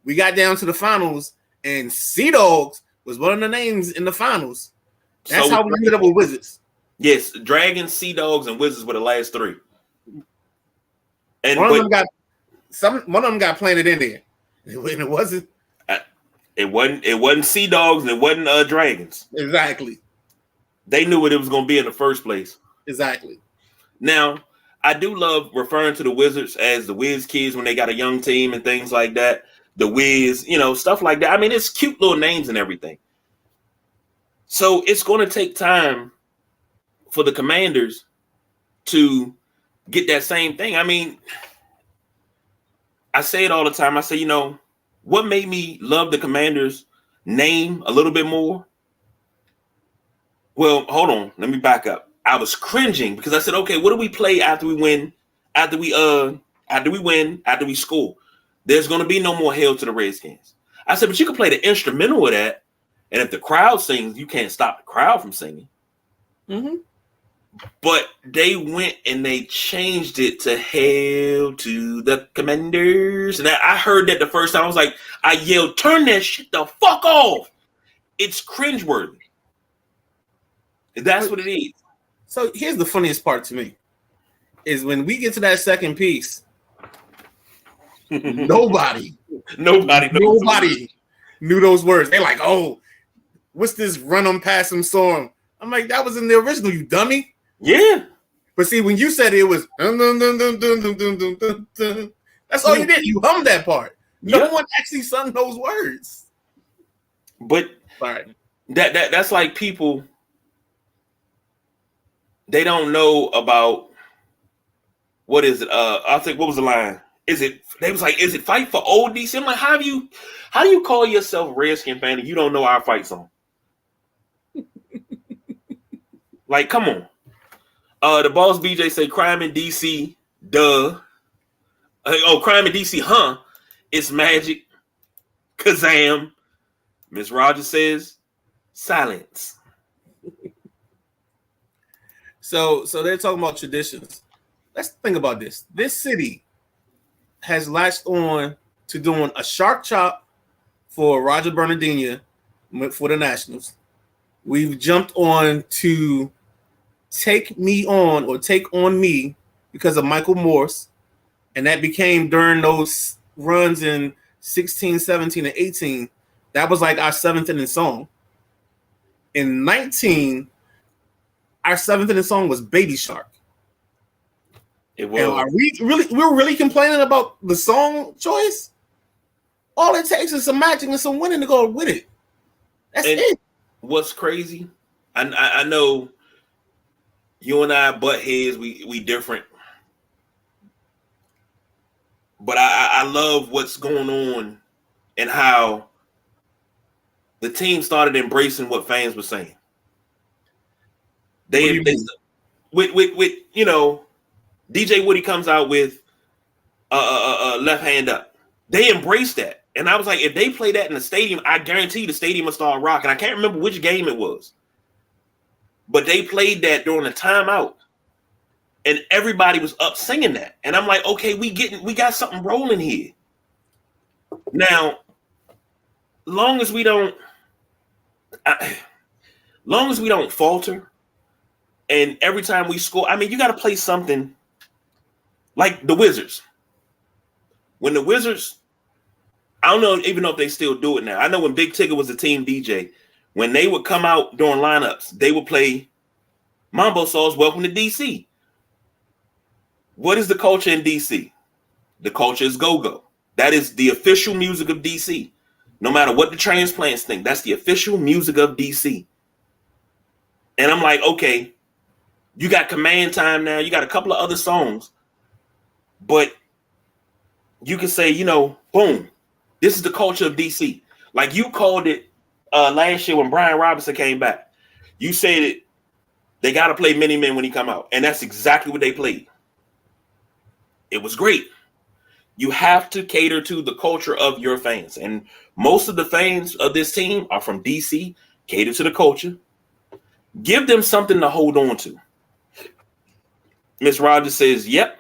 We got down to the finals, and Sea Dogs was one of the names in the finals. That's how we ended up with Wizards. Yes, Dragons, Sea Dogs, and Wizards were the last three. And one of them got planted in there. And it wasn't. It wasn't Sea Dogs, and it wasn't Dragons. Exactly. They knew what it was going to be in the first place. Exactly. Now, I do love referring to the Wizards as the Wiz Kids when they got a young team and things like that. The Wiz, stuff like that. I mean, it's cute little names and everything. So it's going to take time for the Commanders to get that same thing. I mean, I say it all the time. I say, what made me love the Commanders name a little bit more? Well, hold on. Let me back up. I was cringing because I said, okay, what do we play after we win? After we win, after we score? There's going to be no more hail to the Redskins. I said, but you can play the instrumental of that. And if the crowd sings, you can't stop the crowd from singing. Mm-hmm. But they went and they changed it to Hail to the Commanders. And I heard that the first time. I was like, I yelled, turn that shit the fuck off. It's cringeworthy. That's what it is. So here's the funniest part to me. Is when we get to that second piece, nobody knew those words. They're like, oh, what's this run 'em pass 'em song? I'm like, that was in the original, you dummy. Yeah. But see, when you said it was dun, dun, dun, dun, dun, dun, dun, dun, dun, dun, that's all you did. You hummed that part. No one actually sung those words. But that's like people, they don't know about, what is it? I think, what was the line? They was like, is it fight for old DC? I'm like, how do you call yourself a Redskin fan and you don't know our fight song? Like, come on. The boss BJ say crime in DC, duh. Crime in DC, huh? It's magic. Kazam. Miss Rogers says silence. So they're talking about traditions. Let's think about this. This city has latched on to doing a shark chop for Roger Bernardino for the Nationals. We've jumped on to Take On Me because of Michael Morse. And that became during those runs in 16, 17, and 18. That was like our seventh inning song. In 19, our seventh inning song was Baby Shark. It was. And we're really complaining about the song choice? All it takes is some magic and some winning to go with it. That's it. What's crazy? I know you and I butt heads, we different. But I love what's going on and how the team started embracing what fans were saying. With DJ Woody comes out with left hand up. They embraced that. And I was like, if they play that in the stadium, I guarantee the stadium will start rocking. I can't remember which game it was. But they played that during the timeout. And everybody was up singing that. And I'm like, okay, we got something rolling here. Now, long as we don't falter, and every time we score, I mean, you got to play something like the Wizards. When the Wizards, I don't even know if they still do it now. I know when Big Tigger was the team DJ, when they would come out during lineups, they would play Mambo Sauce, Welcome to DC. What is the culture in DC? The culture is go-go. That is the official music of DC. No matter what the transplants think, that's the official music of DC. And I'm like, okay, you got Command Time now. You got a couple of other songs. But you can say, boom, this is the culture of DC. Like you called it last year when Brian Robinson came back. You said it, they got to play Many Men when he come out. And that's exactly what they played. It was great. You have to cater to the culture of your fans. And most of the fans of this team are from DC. Cater to the culture. Give them something to hold on to. Miss Rogers says, yep.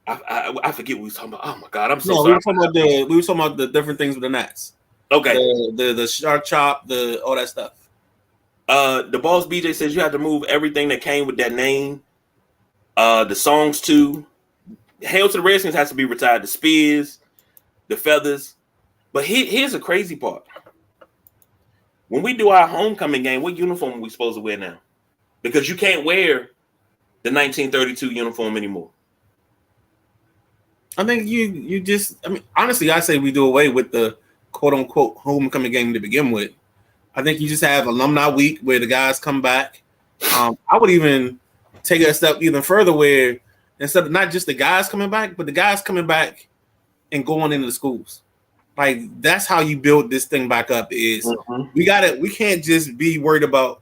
I forget what we were talking about. Oh, my God. I'm so sorry. We were talking about the different things with the Nats. Okay. The shark chop, all that stuff. The boss BJ says you have to move everything that came with that name. The songs too. Hail to the Redskins has to be retired. The spears, the feathers. But here's the crazy part. When we do our homecoming game, what uniform are we supposed to wear now? Because you can't wear the 1932 uniform anymore. I think you just, honestly, I say we do away with the quote unquote homecoming game to begin with. I think you just have alumni week where the guys come back. I would even take it a step even further where instead of not just the guys coming back, but the guys coming back and going into the schools. Like that's how you build this thing back up. Is we can't just be worried about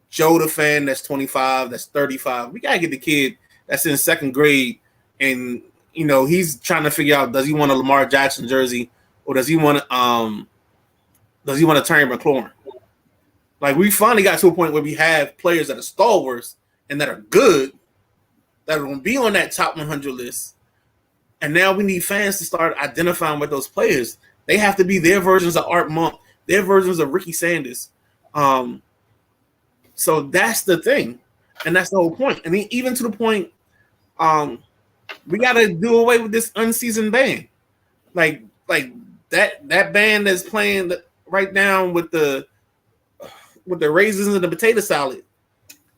Joe the fan that's 25, that's 35. We gotta get the kid that's in second grade, and he's trying to figure out, does he want a Lamar Jackson jersey or does he want a Terry McLaurin? Like we finally got to a point where we have players that are stalwarts and that are good, that are going to be on that top 100 list. And now we need fans to start identifying with those players. They have to be their versions of Art Monk, their versions of Ricky Sanders. So that's the thing, and that's the whole point. I mean, even to the point, we got to do away with this unseasoned band, like that band that's playing right now with the raisins and the potato salad.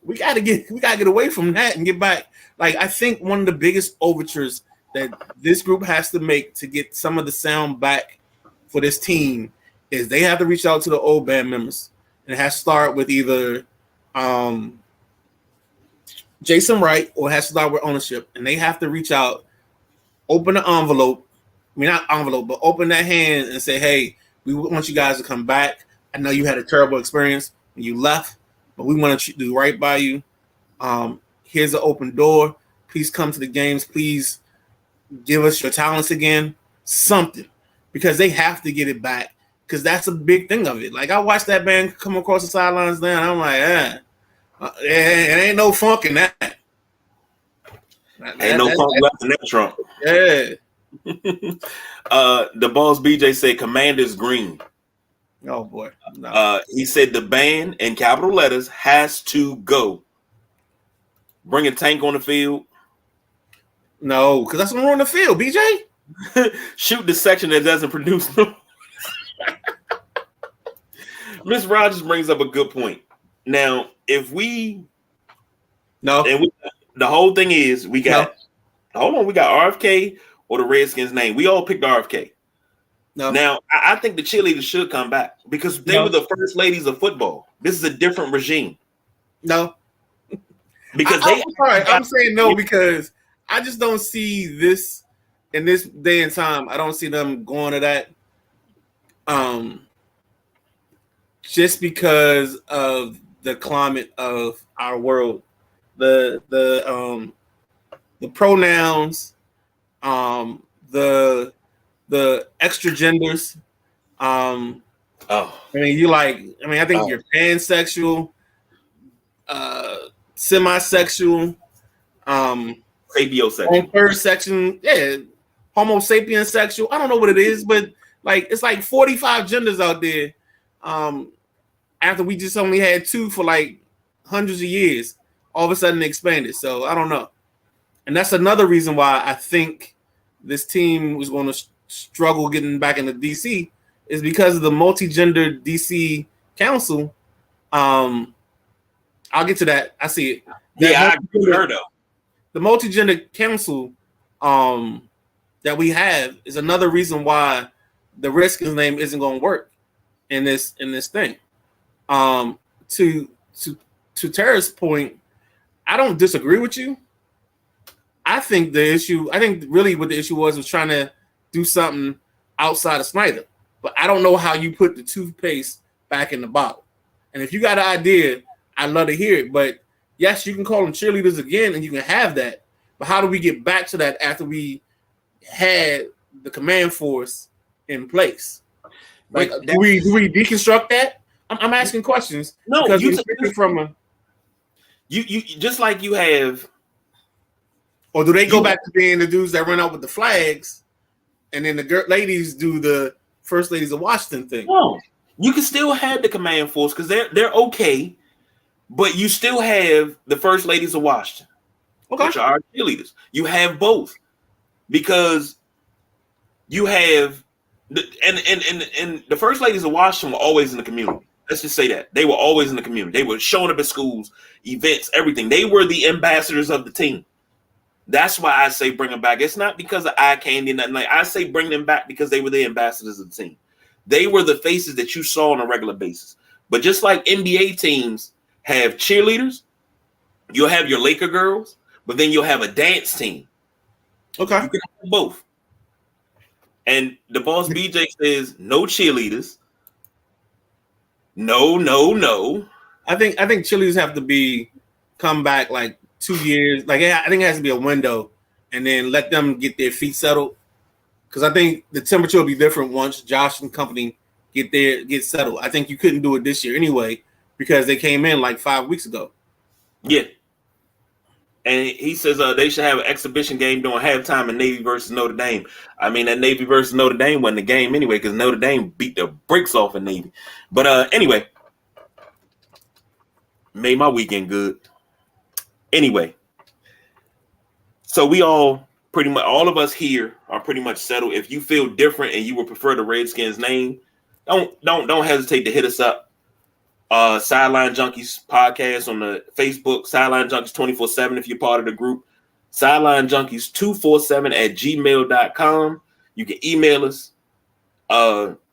We got to get away from that and get back. Like I think one of the biggest overtures that this group has to make to get some of the sound back for this team is they have to reach out to the old band members, and it has to start with either Jason Wright or it has to start with ownership, and they have to reach out, open the envelope. I mean, not envelope, but open that hand and say, hey, we want you guys to come back. I know you had a terrible experience when you left, but we want to do right by you. Here's an open door. Please come to the games. Please give us your talents again. Something. Because they have to get it back. Because that's a big thing of it. Like, I watched that band come across the sidelines there, and I'm like, it ain't no funk in that. Ain't no funk left in that trunk. Yeah. The boss BJ said Commanders green. Oh boy. No. He said the band in capital letters has to go. Bring a tank on the field. No, because that's when we're on the field, BJ. Shoot the section that doesn't produce them. Miss Rogers brings up a good point. Now, if we the whole thing is we got we got RFK or the Redskins name. We all picked RFK. No. Now, I think the cheerleaders should come back because they were the first ladies of football. This is a different regime. No. Because I'm saying no because I just don't see this in this day and time. I don't see them going to that. Just because of the climate of our world. The pronouns, the extra genders. I think you're pansexual, semisexual, sapiosexual, third section, Homo sapien sexual. I don't know what it is, but like it's like 45 genders out there. After we just only had 2 for like hundreds of years, all of a sudden it expanded. So I don't know. And that's another reason why I think this team was going to struggle getting back into DC is because of the multi-gender DC council. I'll get to that. I see it. I heard of the multi-gender council that we have is another reason why the Redskins name isn't going to work in this thing. To Tara's point, I don't disagree with you. I think really what the issue was trying to do something outside of Snyder. But I don't know how you put the toothpaste back in the bottle. And if you got an idea, I'd love to hear it. But yes, you can call them cheerleaders again and you can have that. But how do we get back to that after we had the command force in place? Like, do we deconstruct that? I'm asking questions. No, because you just like you have. Or do they go back to being the dudes that run out with the flags, and then the ladies do the First Ladies of Washington thing? No, you can still have the command force because they're okay, but you still have the First Ladies of Washington, which are cheerleaders. You have both because you have and the First Ladies of Washington were always in the community. Let's just say that. They were always in the community. They were showing up at schools, events, everything. They were the ambassadors of the team. That's why I say bring them back. It's not because of eye candy and nothing like. I say bring them back because they were the ambassadors of the team. They were the faces that you saw on a regular basis. But just like NBA teams have cheerleaders, you'll have your Laker girls, but then you'll have a dance team. Okay. You can have both. And the boss BJ says no cheerleaders. No. I think cheerleaders have to come back like 2 years. Like I think it has to be a window, and then let them get their feet settled. Because I think the temperature will be different once Josh and company get settled. I think you couldn't do it this year anyway because they came in like 5 weeks ago. Yeah. And he says they should have an exhibition game during halftime in Navy versus Notre Dame. I mean, that Navy versus Notre Dame wasn't a game anyway because Notre Dame beat the brakes off of Navy. But anyway, made my weekend good. Anyway, so we all pretty much, all of us here are pretty much settled. If you feel different and you would prefer the Redskins name, don't hesitate to hit us up. Sideline Junkies podcast on the Facebook, Sideline Junkies 24/7 if you're part of the group, Sideline Junkies 247@gmail.com. You can email us,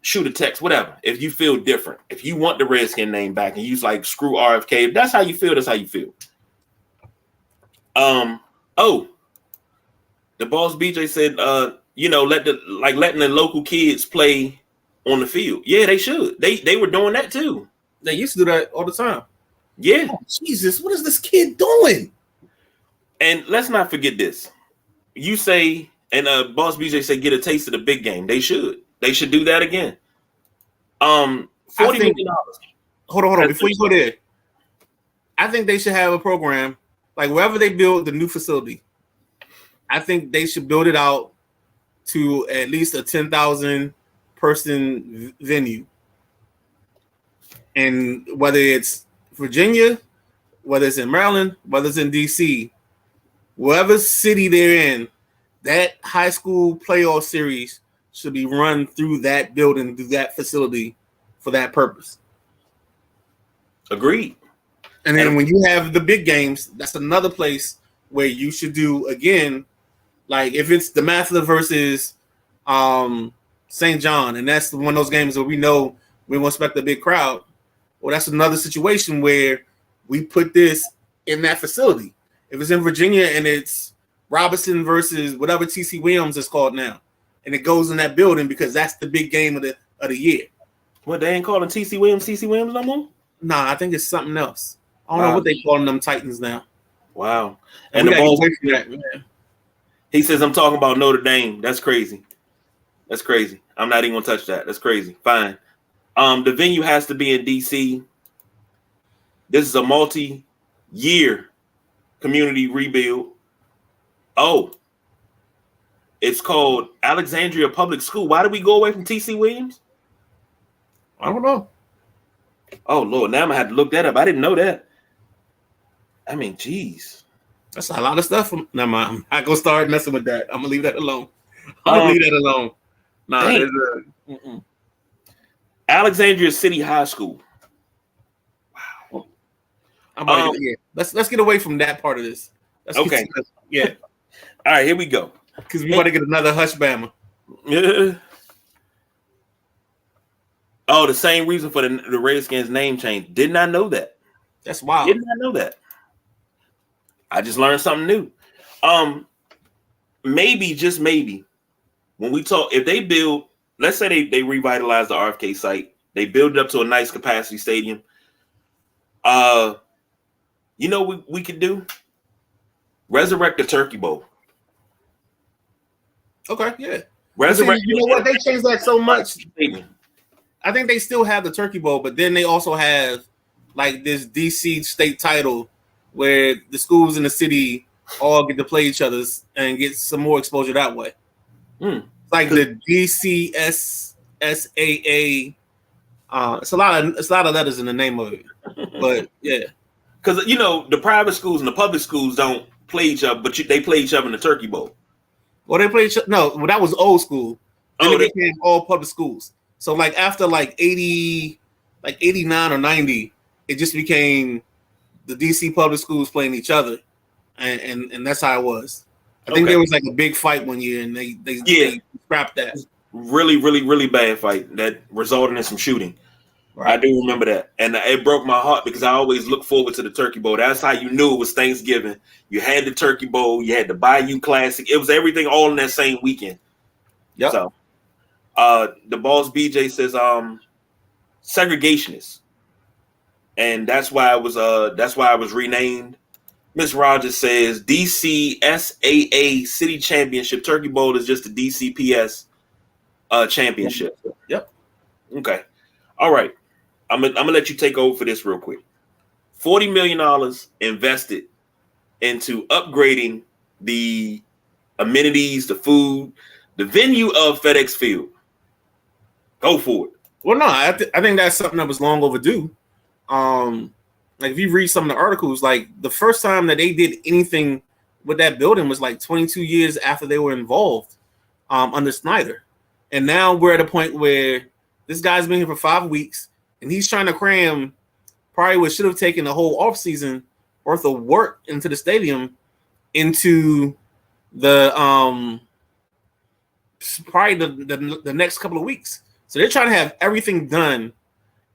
shoot a text, whatever. If you feel different, if you want the Redskin name back and you like screw RFK, if that's how you feel, that's how you feel. The boss BJ said, letting the local kids play on the field. Yeah, they should. They were doing that too. They used to do that all the time. Yeah. Oh, Jesus, what is this kid doing? And let's not forget this. You say, and boss BJ said, get a taste of the big game. They should. They should do that again. $40 million. Hold on. Before you go there, I think they should have a program like wherever they build the new facility. I think they should build it out to at least a 10,000 person venue. And whether it's Virginia, whether it's in Maryland, whether it's in DC, whatever city they're in, that high school playoff series should be run through that building, through that facility for that purpose. Agreed. And then when you have the big games, that's another place where you should do, again, like if it's the Mathla versus St. John, and that's one of those games where we know we won't expect a big crowd. Well, that's another situation where we put this in that facility. If it's in Virginia and it's Robinson versus whatever TC Williams is called now, and it goes in that building because that's the big game of the year. What, they ain't calling TC Williams no more? Nah, I think it's something else. I don't know what they calling them Titans now. Wow. And the ball, he says, I'm talking about Notre Dame. That's crazy. That's crazy. I'm not even gonna touch that. That's crazy. Fine. The venue has to be in DC. This is a multi-year community rebuild. Oh, it's called Alexandria Public School. Why did we go away from TC Williams? I don't know. Oh, Lord. Now I'm going to have to look that up. I didn't know that. I mean, geez. That's a lot of stuff. Never mind. I'm not going to start messing with that. I'm going to leave that alone. Leave that alone. Nah, Alexandria City High School. Wow. Let's get away from that part of this. Okay. Yeah. All right, here we go. Because we want to get another Hush Bama. Yeah. Oh, the same reason for the Redskins name change. Did not know that. That's wild. Did not know that. I just learned something new. Maybe, just maybe, when we talk, if they build, let's say they revitalize the RFK site, they build it up to a nice capacity stadium. You know what we could do? Resurrect the Turkey Bowl. Okay, yeah. Resurrect. You know what? They changed that so much. I think they still have the Turkey Bowl, but then they also have like this DC state title where the schools in the city all get to play each other's and get some more exposure that way. It's like the DCSSAA. It's a lot of letters in the name of it, but yeah. Because the private schools and the public schools don't play each other, but they play each other in the Turkey Bowl. Well, they play each other. No, well, that was old school. Then it became all public schools. So like after like 89 or 90, it just became the DC public schools playing each other, and that's how it was. I think there was like a big fight one year, and they scrapped that. Really, really, really bad fight that resulted in some shooting. I Right. do remember that, and it broke my heart because I always look forward to the Turkey Bowl. That's how you knew it was Thanksgiving. You had the Turkey Bowl, you had the Bayou Classic. It was everything all in that same weekend. Yep. So, the boss BJ says, segregationist, and that's why I was renamed. Miss Rogers says DCSAA City Championship Turkey Bowl is just the DCPS championship. Yep. Okay, all right. I'm gonna let you take over for this real quick. $40 million invested into upgrading the amenities, the food, the venue of FedEx Field. Go for it. Well, no, I think that's something that was long overdue. Like if you read some of the articles, like the first time that they did anything with that building was like 22 years after they were involved under Snyder, and now we're at a point where this guy's been here for 5 weeks and he's trying to cram probably what should have taken the whole offseason worth of work into the stadium into the probably the next couple of weeks. So they're trying to have everything done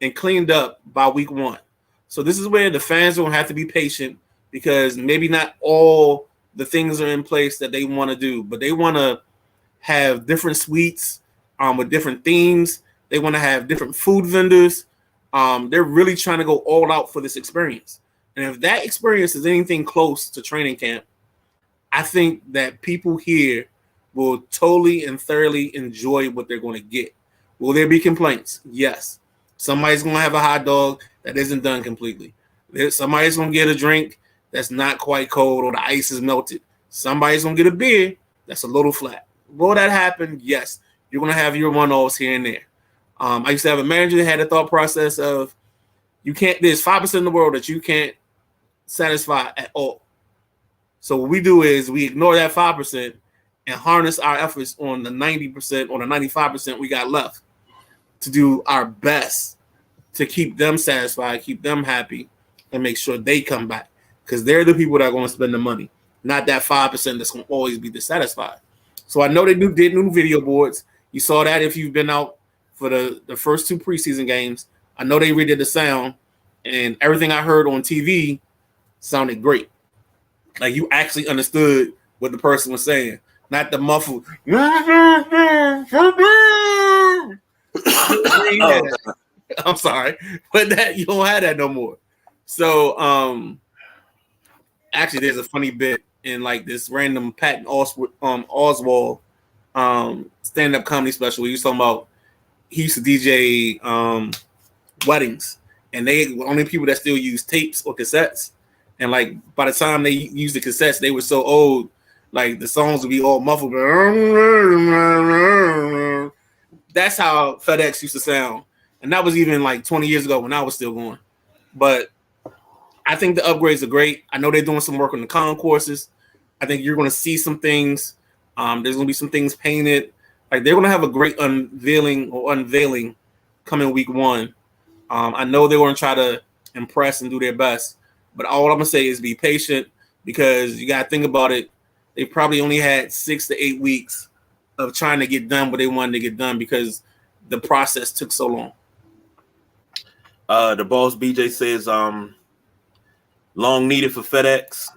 and cleaned up by week 1. So this is where the fans don't have to be patient because maybe not all the things are in place that they want to do, but they want to have different suites with different themes. They want to have different food vendors. They're really trying to go all out for this experience. And if that experience is anything close to training camp, I think that people here will totally and thoroughly enjoy what they're going to get. Will there be complaints? Yes. Somebody's going to have a hot dog that isn't done completely. Somebody's going to get a drink that's not quite cold or the ice is melted. Somebody's going to get a beer that's a little flat. Will that happen? Yes. You're going to have your one-offs here and there. I used to have a manager that had a thought process of there's 5% in the world that you can't satisfy at all. So what we do is we ignore that 5% and harness our efforts on the 90% or the 95% we got left to do our best to keep them satisfied, keep them happy, and make sure they come back. Because they're the people that are going to spend the money, not that 5% that's going to always be dissatisfied. So I know they did new video boards. You saw that if you've been out for the first 2 preseason games. I know they redid the sound, and everything I heard on TV sounded great. Like you actually understood what the person was saying, not the muffled. I'm sorry, but that you don't have that no more. So, actually, there's a funny bit in like this random Patton Oswalt stand-up comedy special. He was talking about he used to DJ weddings, and they were only people that still use tapes or cassettes. And like by the time they used the cassettes, they were so old, like the songs would be all muffled. That's how FedEx used to sound. And that was even like 20 years ago when I was still going. But I think the upgrades are great. I know they're doing some work on the concourses. I think you're going to see some things. There's going to be some things painted. Like they're going to have a great unveiling coming week 1. I know they're going to try to impress and do their best. But all I'm going to say is be patient because you got to think about it. They probably only had 6 to 8 weeks of trying to get done what they wanted to get done because the process took so long. The boss BJ says long needed for FedEx.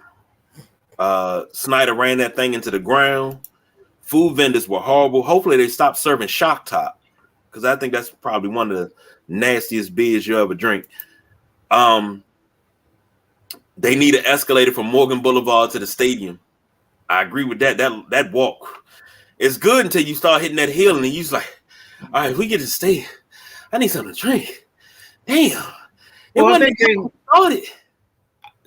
Snyder ran that thing into the ground. Food vendors were horrible. Hopefully they stop serving Shock Top because I think that's probably one of the nastiest beers you ever drink. They need an escalator from Morgan Boulevard to the stadium. I agree with that. That walk, it's good until you start hitting that hill and then you're like, all right, if we get to stay, I need something to drink. Damn. Well, I think started.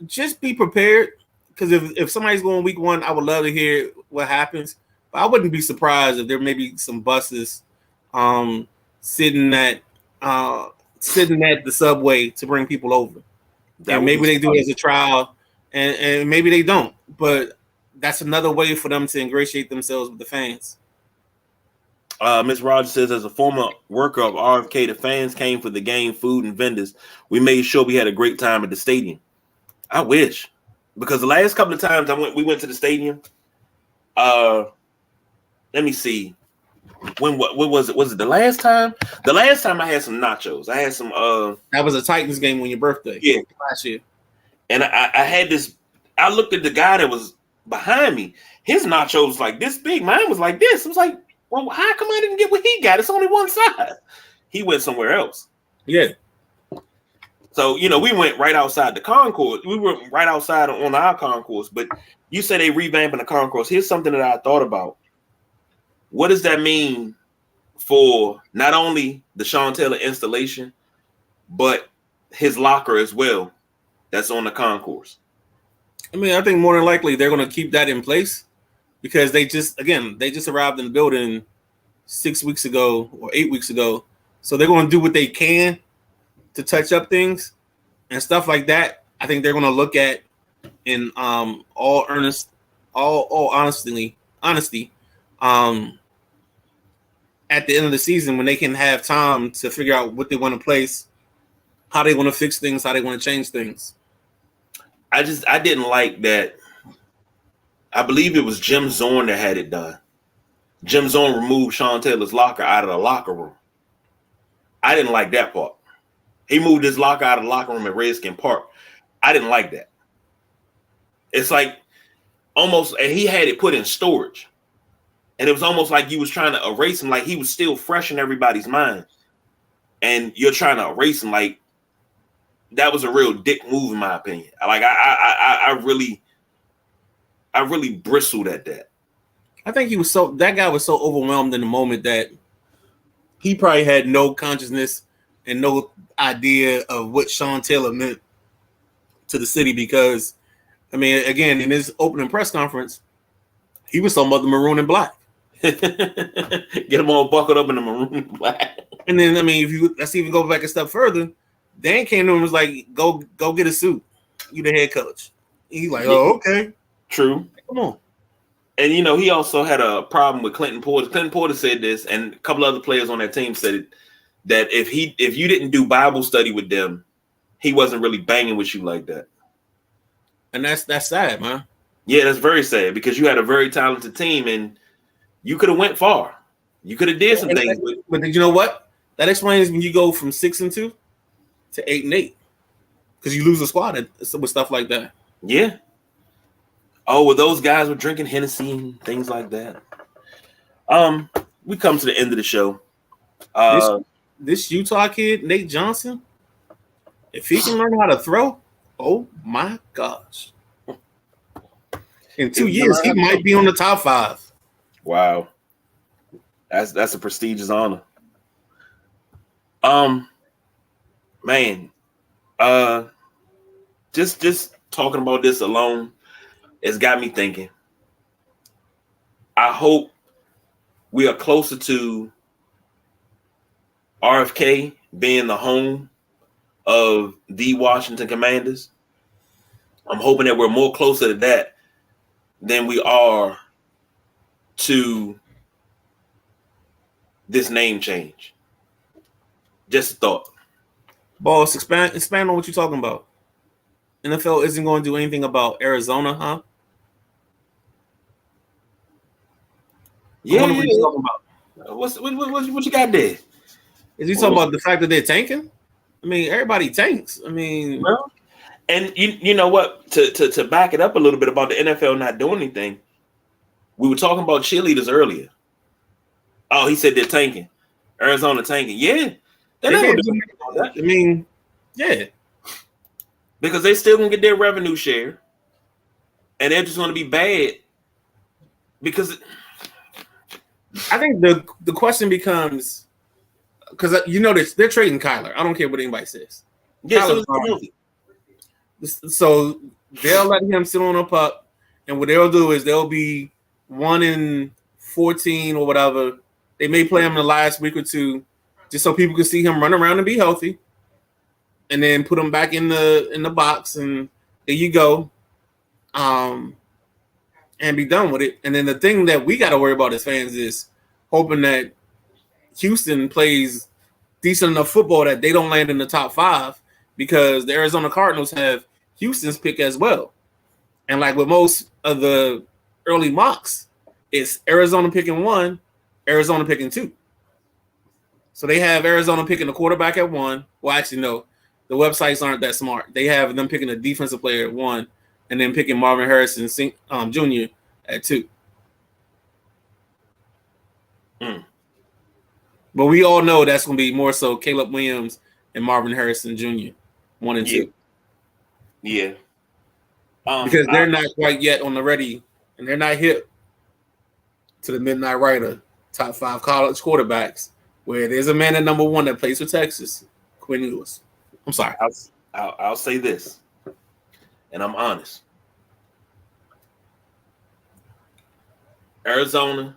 Just be prepared because if somebody's going week 1, I would love to hear what happens. But I wouldn't be surprised if there may be some buses sitting at the subway to bring people over. And maybe they do it as a trial, and maybe they don't. But that's another way for them to ingratiate themselves with the fans. Ms. Rogers says, as a former worker of RFK, the fans came for the game, food, and vendors. We made sure we had a great time at the stadium. I wish, because the last couple of times we went to the stadium. Let me see. what was it? Was it the last time? The last time I had some nachos. I had some That was a Titans game on your birthday. Yeah. Last year. And I had this. I looked at the guy that was behind me. His nachos was like this big. Mine was like this. I was like, well, how come I didn't get what he got? It's only one side. He went somewhere else. Yeah. So, we went right outside the concourse. We were right outside on our concourse. But you said they revamping the concourse. Here's something that I thought about. What does that mean for not only the Sean Taylor installation, but his locker as well that's on the concourse? I mean, I think more than likely they're going to keep that in place because they just arrived in the building 6 weeks ago or 8 weeks ago. So they're going to do what they can to touch up things and stuff like that. I think they're going to look at in all honesty, at the end of the season when they can have time to figure out what they want to place, how they want to fix things, how they want to change things. I didn't like that. I believe it was Jim Zorn that had it done. Jim Zorn removed Sean Taylor's locker out of the locker room. I didn't like that part. He moved his locker out of the locker room at Redskin Park. I didn't like that. It's like almost, and he had it put in storage. And it was almost like you was trying to erase him, like he was still fresh in everybody's mind. And you're trying to erase him, like that was a real dick move, in my opinion. Like I really bristled at that. I think that guy was so overwhelmed in the moment that he probably had no consciousness and no idea of what Sean Taylor meant to the city because, I mean, again, in his opening press conference, he was talking about the maroon and black. Get them all buckled up in the maroon and black. And then, I mean, let's even go back a step further. Dan came to him and was like, go get a suit. You the head coach. He's like, oh, okay. True. Come on. And, he also had a problem with Clinton Porter. Clinton Porter said this, and a couple other players on that team said it, that if you didn't do Bible study with them, he wasn't really banging with you like that. And that's sad, man. Yeah, that's very sad because you had a very talented team and you could have went far. You could have did some things. But you know what? That explains when you go from 6-2 to 8-8 because you lose a squad with stuff like that. Yeah. Oh, well, those guys were drinking Hennessy and things like that. We come to the end of the show. This Utah kid, Nate Johnson, if he can learn how to throw, oh my gosh. In 2 years, he might be on the top 5. Wow. That's a prestigious honor. Man. Just talking about this alone, it's got me thinking. I hope we are closer to RFK being the home of the Washington Commanders. I'm hoping that we're more closer to that than we are to this name change. Just a thought. Boss, expand on what you're talking about. NFL isn't going to do anything about Arizona, huh? Yeah. What you talking about? What you got there? Is he talking about the fact that they're tanking? I mean, everybody tanks. I mean, well, and you know what? To back it up a little bit about the NFL not doing anything, we were talking about cheerleaders earlier. Oh, he said they're tanking. Arizona tanking. Yeah. They're not gonna do anything about that. I mean, yeah. Because they still gonna get their revenue share. And they're just gonna be bad. Because I think the question becomes, because they're trading Kyler. I don't care what anybody says. Yeah, so they'll let him sit on a pup, and what they'll do is they'll be 1-14 or whatever. They may play him in the last week or two, just so people can see him run around and be healthy, and then put him back in the box, and there you go, and be done with it. And then the thing that we got to worry about as fans is hoping that Houston plays decent enough football that they don't land in the top 5, because the Arizona Cardinals have Houston's pick as well. And like with most of the early mocks, it's Arizona picking 1, Arizona picking 2. So they have Arizona picking the quarterback at 1. Well, actually, no. The websites aren't that smart. They have them picking a defensive player at 1 and then picking Marvin Harrison Jr. at 2. But we all know that's going to be more so Caleb Williams and Marvin Harrison Jr. 1 and 2. Yeah. Because they're not quite yet on the ready, and they're not hip to the Midnight Rider top 5 college quarterbacks, where there's a man at number 1 that plays for Texas, Quinn Ewers. I'm sorry. I'll say this, and I'm honest. Arizona,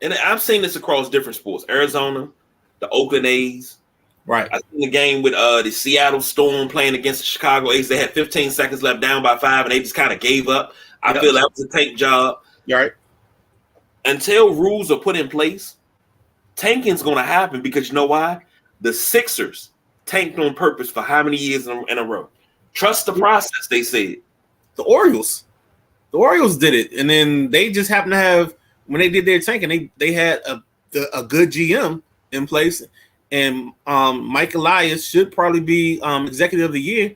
and I've seen this across different sports. Arizona, the Oakland A's. Right. I seen the game with the Seattle Storm playing against the Chicago A's. They had 15 seconds left, down by 5, and they just kind of gave up. I feel that was a tank job. You're right. Until rules are put in place, tanking's going to happen because you know why? The Sixers tanked on purpose for how many years in a row? Trust the process, they said. The Orioles did it, and then they just happened to have, when they did their tanking, they had a good GM in place. And Mike Elias should probably be executive of the year.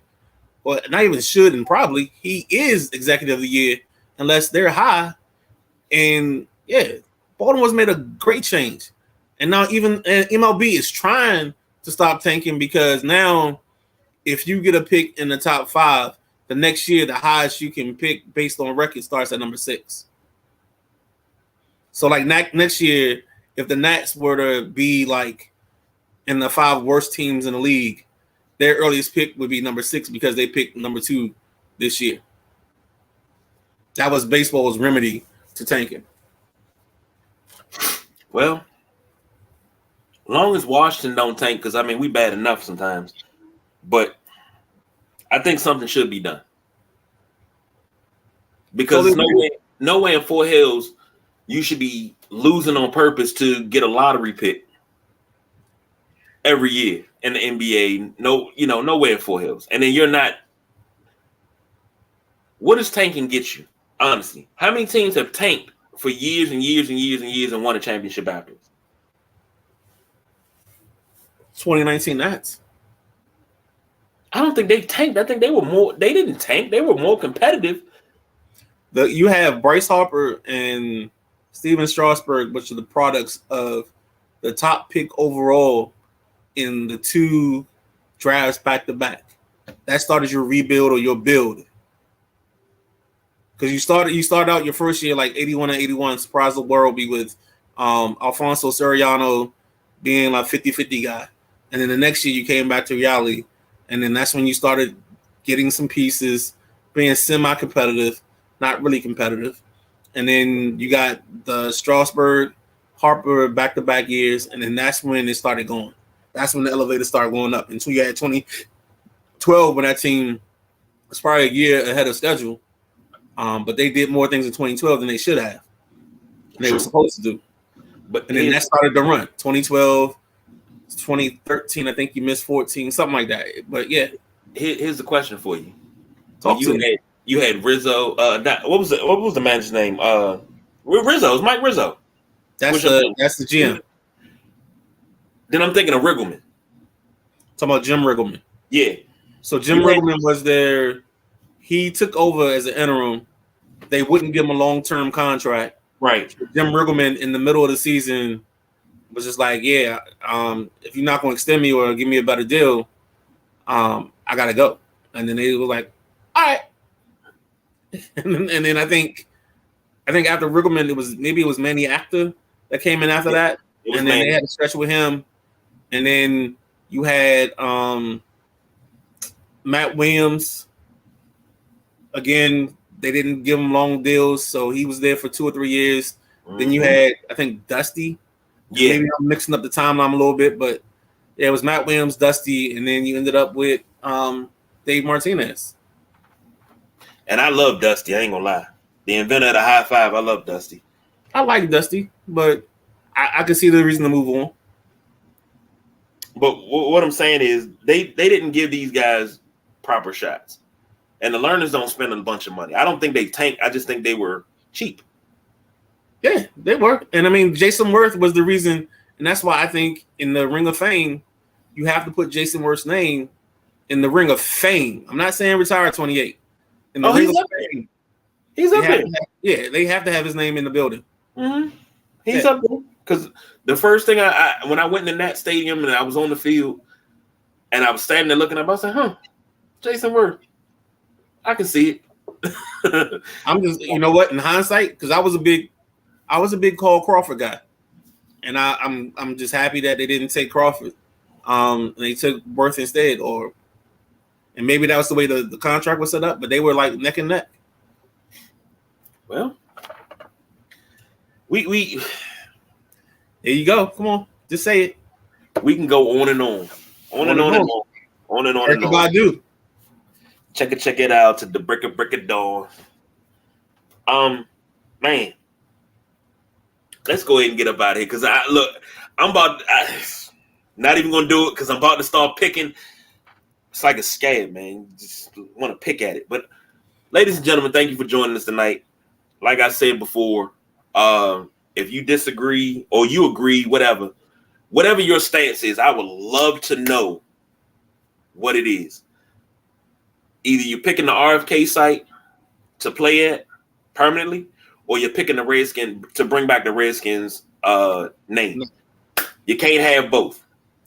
Well, not even should, and probably he is executive of the year unless they're high. And yeah, Baltimore's made a great change. And now even MLB is trying to stop tanking because now if you get a pick in the top 5, the next year the highest you can pick based on record starts at number 6. So like next year, if the Nats were to be like in the 5 worst teams in the league, their earliest pick would be number 6 because they picked number 2 this year. That was baseball's remedy to tanking. Well, as long as Washington don't tank, because I mean we bad enough sometimes, but I think something should be done because no way in Fort Hills you should be losing on purpose to get a lottery pick every year in the NBA. No way in Fort Hills, and then you're not. What does tanking get you? Honestly, how many teams have tanked for years and years and years and years and won a championship afterwards? 2019 Nats. I don't think they tanked. I think they were more. They didn't tank. They were more competitive. You have Bryce Harper and Steven Strasburg, which are the products of the top pick overall in the 2 drafts back to back. That started your rebuild or your build. Because you started out your first year like 81 and 81, surprised the world be with Alfonso Soriano being like 50-50 guy. And then the next year you came back to reality. And then that's when you started getting some pieces, being semi-competitive, not really competitive. And then you got the Strasburg, Harper back-to-back years. And then that's when it started going. That's when the elevator started going up. Until you had 2012 when that team was probably a year ahead of schedule. But they did more things in 2012 than they should have. And they were supposed to do. And then that started to run. 2012, 2013, I think you missed 14, something like that. But yeah. Here's the question for you. You had Rizzo. What was the manager's name? Rizzo. It's Mike Rizzo. That's the GM. Then I'm thinking of Riggleman. Talking about Jim Riggleman. Yeah. So Jim Riggleman was there. He took over as an interim. They wouldn't give him a long-term contract. Right. Jim Riggleman in the middle of the season was just like, yeah, if you're not going to extend me or give me a better deal, I got to go. And then they were like, all right. and then I think after Riggleman, it was Manny Acta that came in after that. And then they had a stretch with him. And then you had Matt Williams. Again, they didn't give him long deals, so he was there for 2 or 3 years. Mm-hmm. Then you had, I think, Dusty. Yeah. Maybe I'm mixing up the timeline a little bit, but yeah, it was Matt Williams, Dusty, and then you ended up with Dave Martinez. And I love Dusty, I ain't gonna lie. The inventor of the high five, I love Dusty. I like Dusty, but I can see the reason to move on. But what I'm saying is they didn't give these guys proper shots. And the learners don't spend a bunch of money. I don't think they tanked. I just think they were cheap. Yeah, they were. And I mean, Jason Worth was the reason, and that's why I think in the Ring of Fame, you have to put Jason Worth's name in the Ring of Fame. I'm not saying retire at 28. In the Oh, Ring he's of up Fame, there. He's up there. they have to have his name in the building. Mm-hmm. He's up there because the first thing when I went in that stadium and I was on the field and I was standing there looking up, I was like, "Huh, Jason Worth, I can see it." I'm just, you know what? In hindsight, because I was a big Carl Crawford guy, and I'm just happy that they didn't take Crawford, and they took Worth instead, and maybe that was the way the contract was set up, but they were like neck and neck. Well, we there you go. Come on, just say it. We can go on and on, on and on and on, on and on and on. I do. Check it out to the brick of dawn. Man, let's go ahead and get up out of here because I'm not even gonna do it because I'm about to start picking. It's like a scab, man. Just want to pick at it. But ladies and gentlemen, thank you for joining us tonight. Like I said before, if you disagree or you agree, whatever your stance is, I would love to know what it is. Either you're picking the RFK site to play at permanently, or you're picking the Redskins to bring back the Redskins name. You can't have both.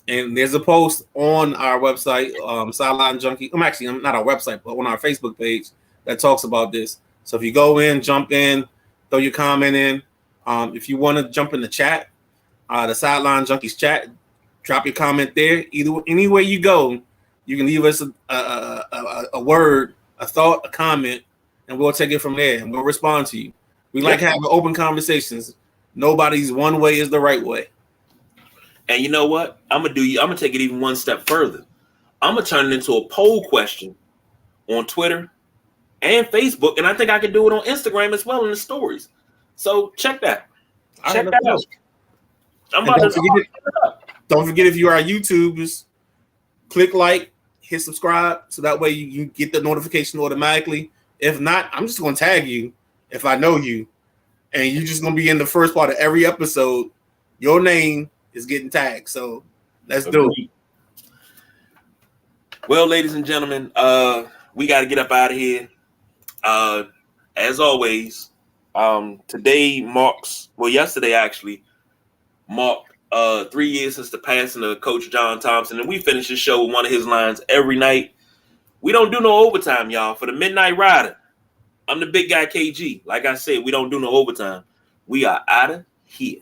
And there's a post on our website, Sideline Junkie. I'm not our website, but on our Facebook page that talks about this. So if you go in, jump in, throw your comment in. If you want to jump in the chat, the Sideline Junkies chat, drop your comment there. Anywhere you go, you can leave us a word, a thought, a comment, and we'll take it from there and we'll respond to you. We like having open conversations. Nobody's one way is the right way. And you know what? I'm gonna take it even one step further. I'm gonna turn it into a poll question on Twitter and Facebook, and I think I can do it on Instagram as well in the stories. So check that. Check that out. Don't forget if you are YouTubers, click like, hit subscribe, so that way you get the notification automatically. If not, I'm just gonna tag you if I know you, and you're just gonna be in the first part of every episode. Your name is getting tagged, so let's do it. Well, ladies and gentlemen, we got to get up out of here. As always, yesterday actually marked 3 years since the passing of Coach John Thompson, and we finish the show with one of his lines every night. We don't do no overtime, y'all. For the Midnight Rider, I'm the big guy KG. Like I said, we don't do no overtime. We are out of here.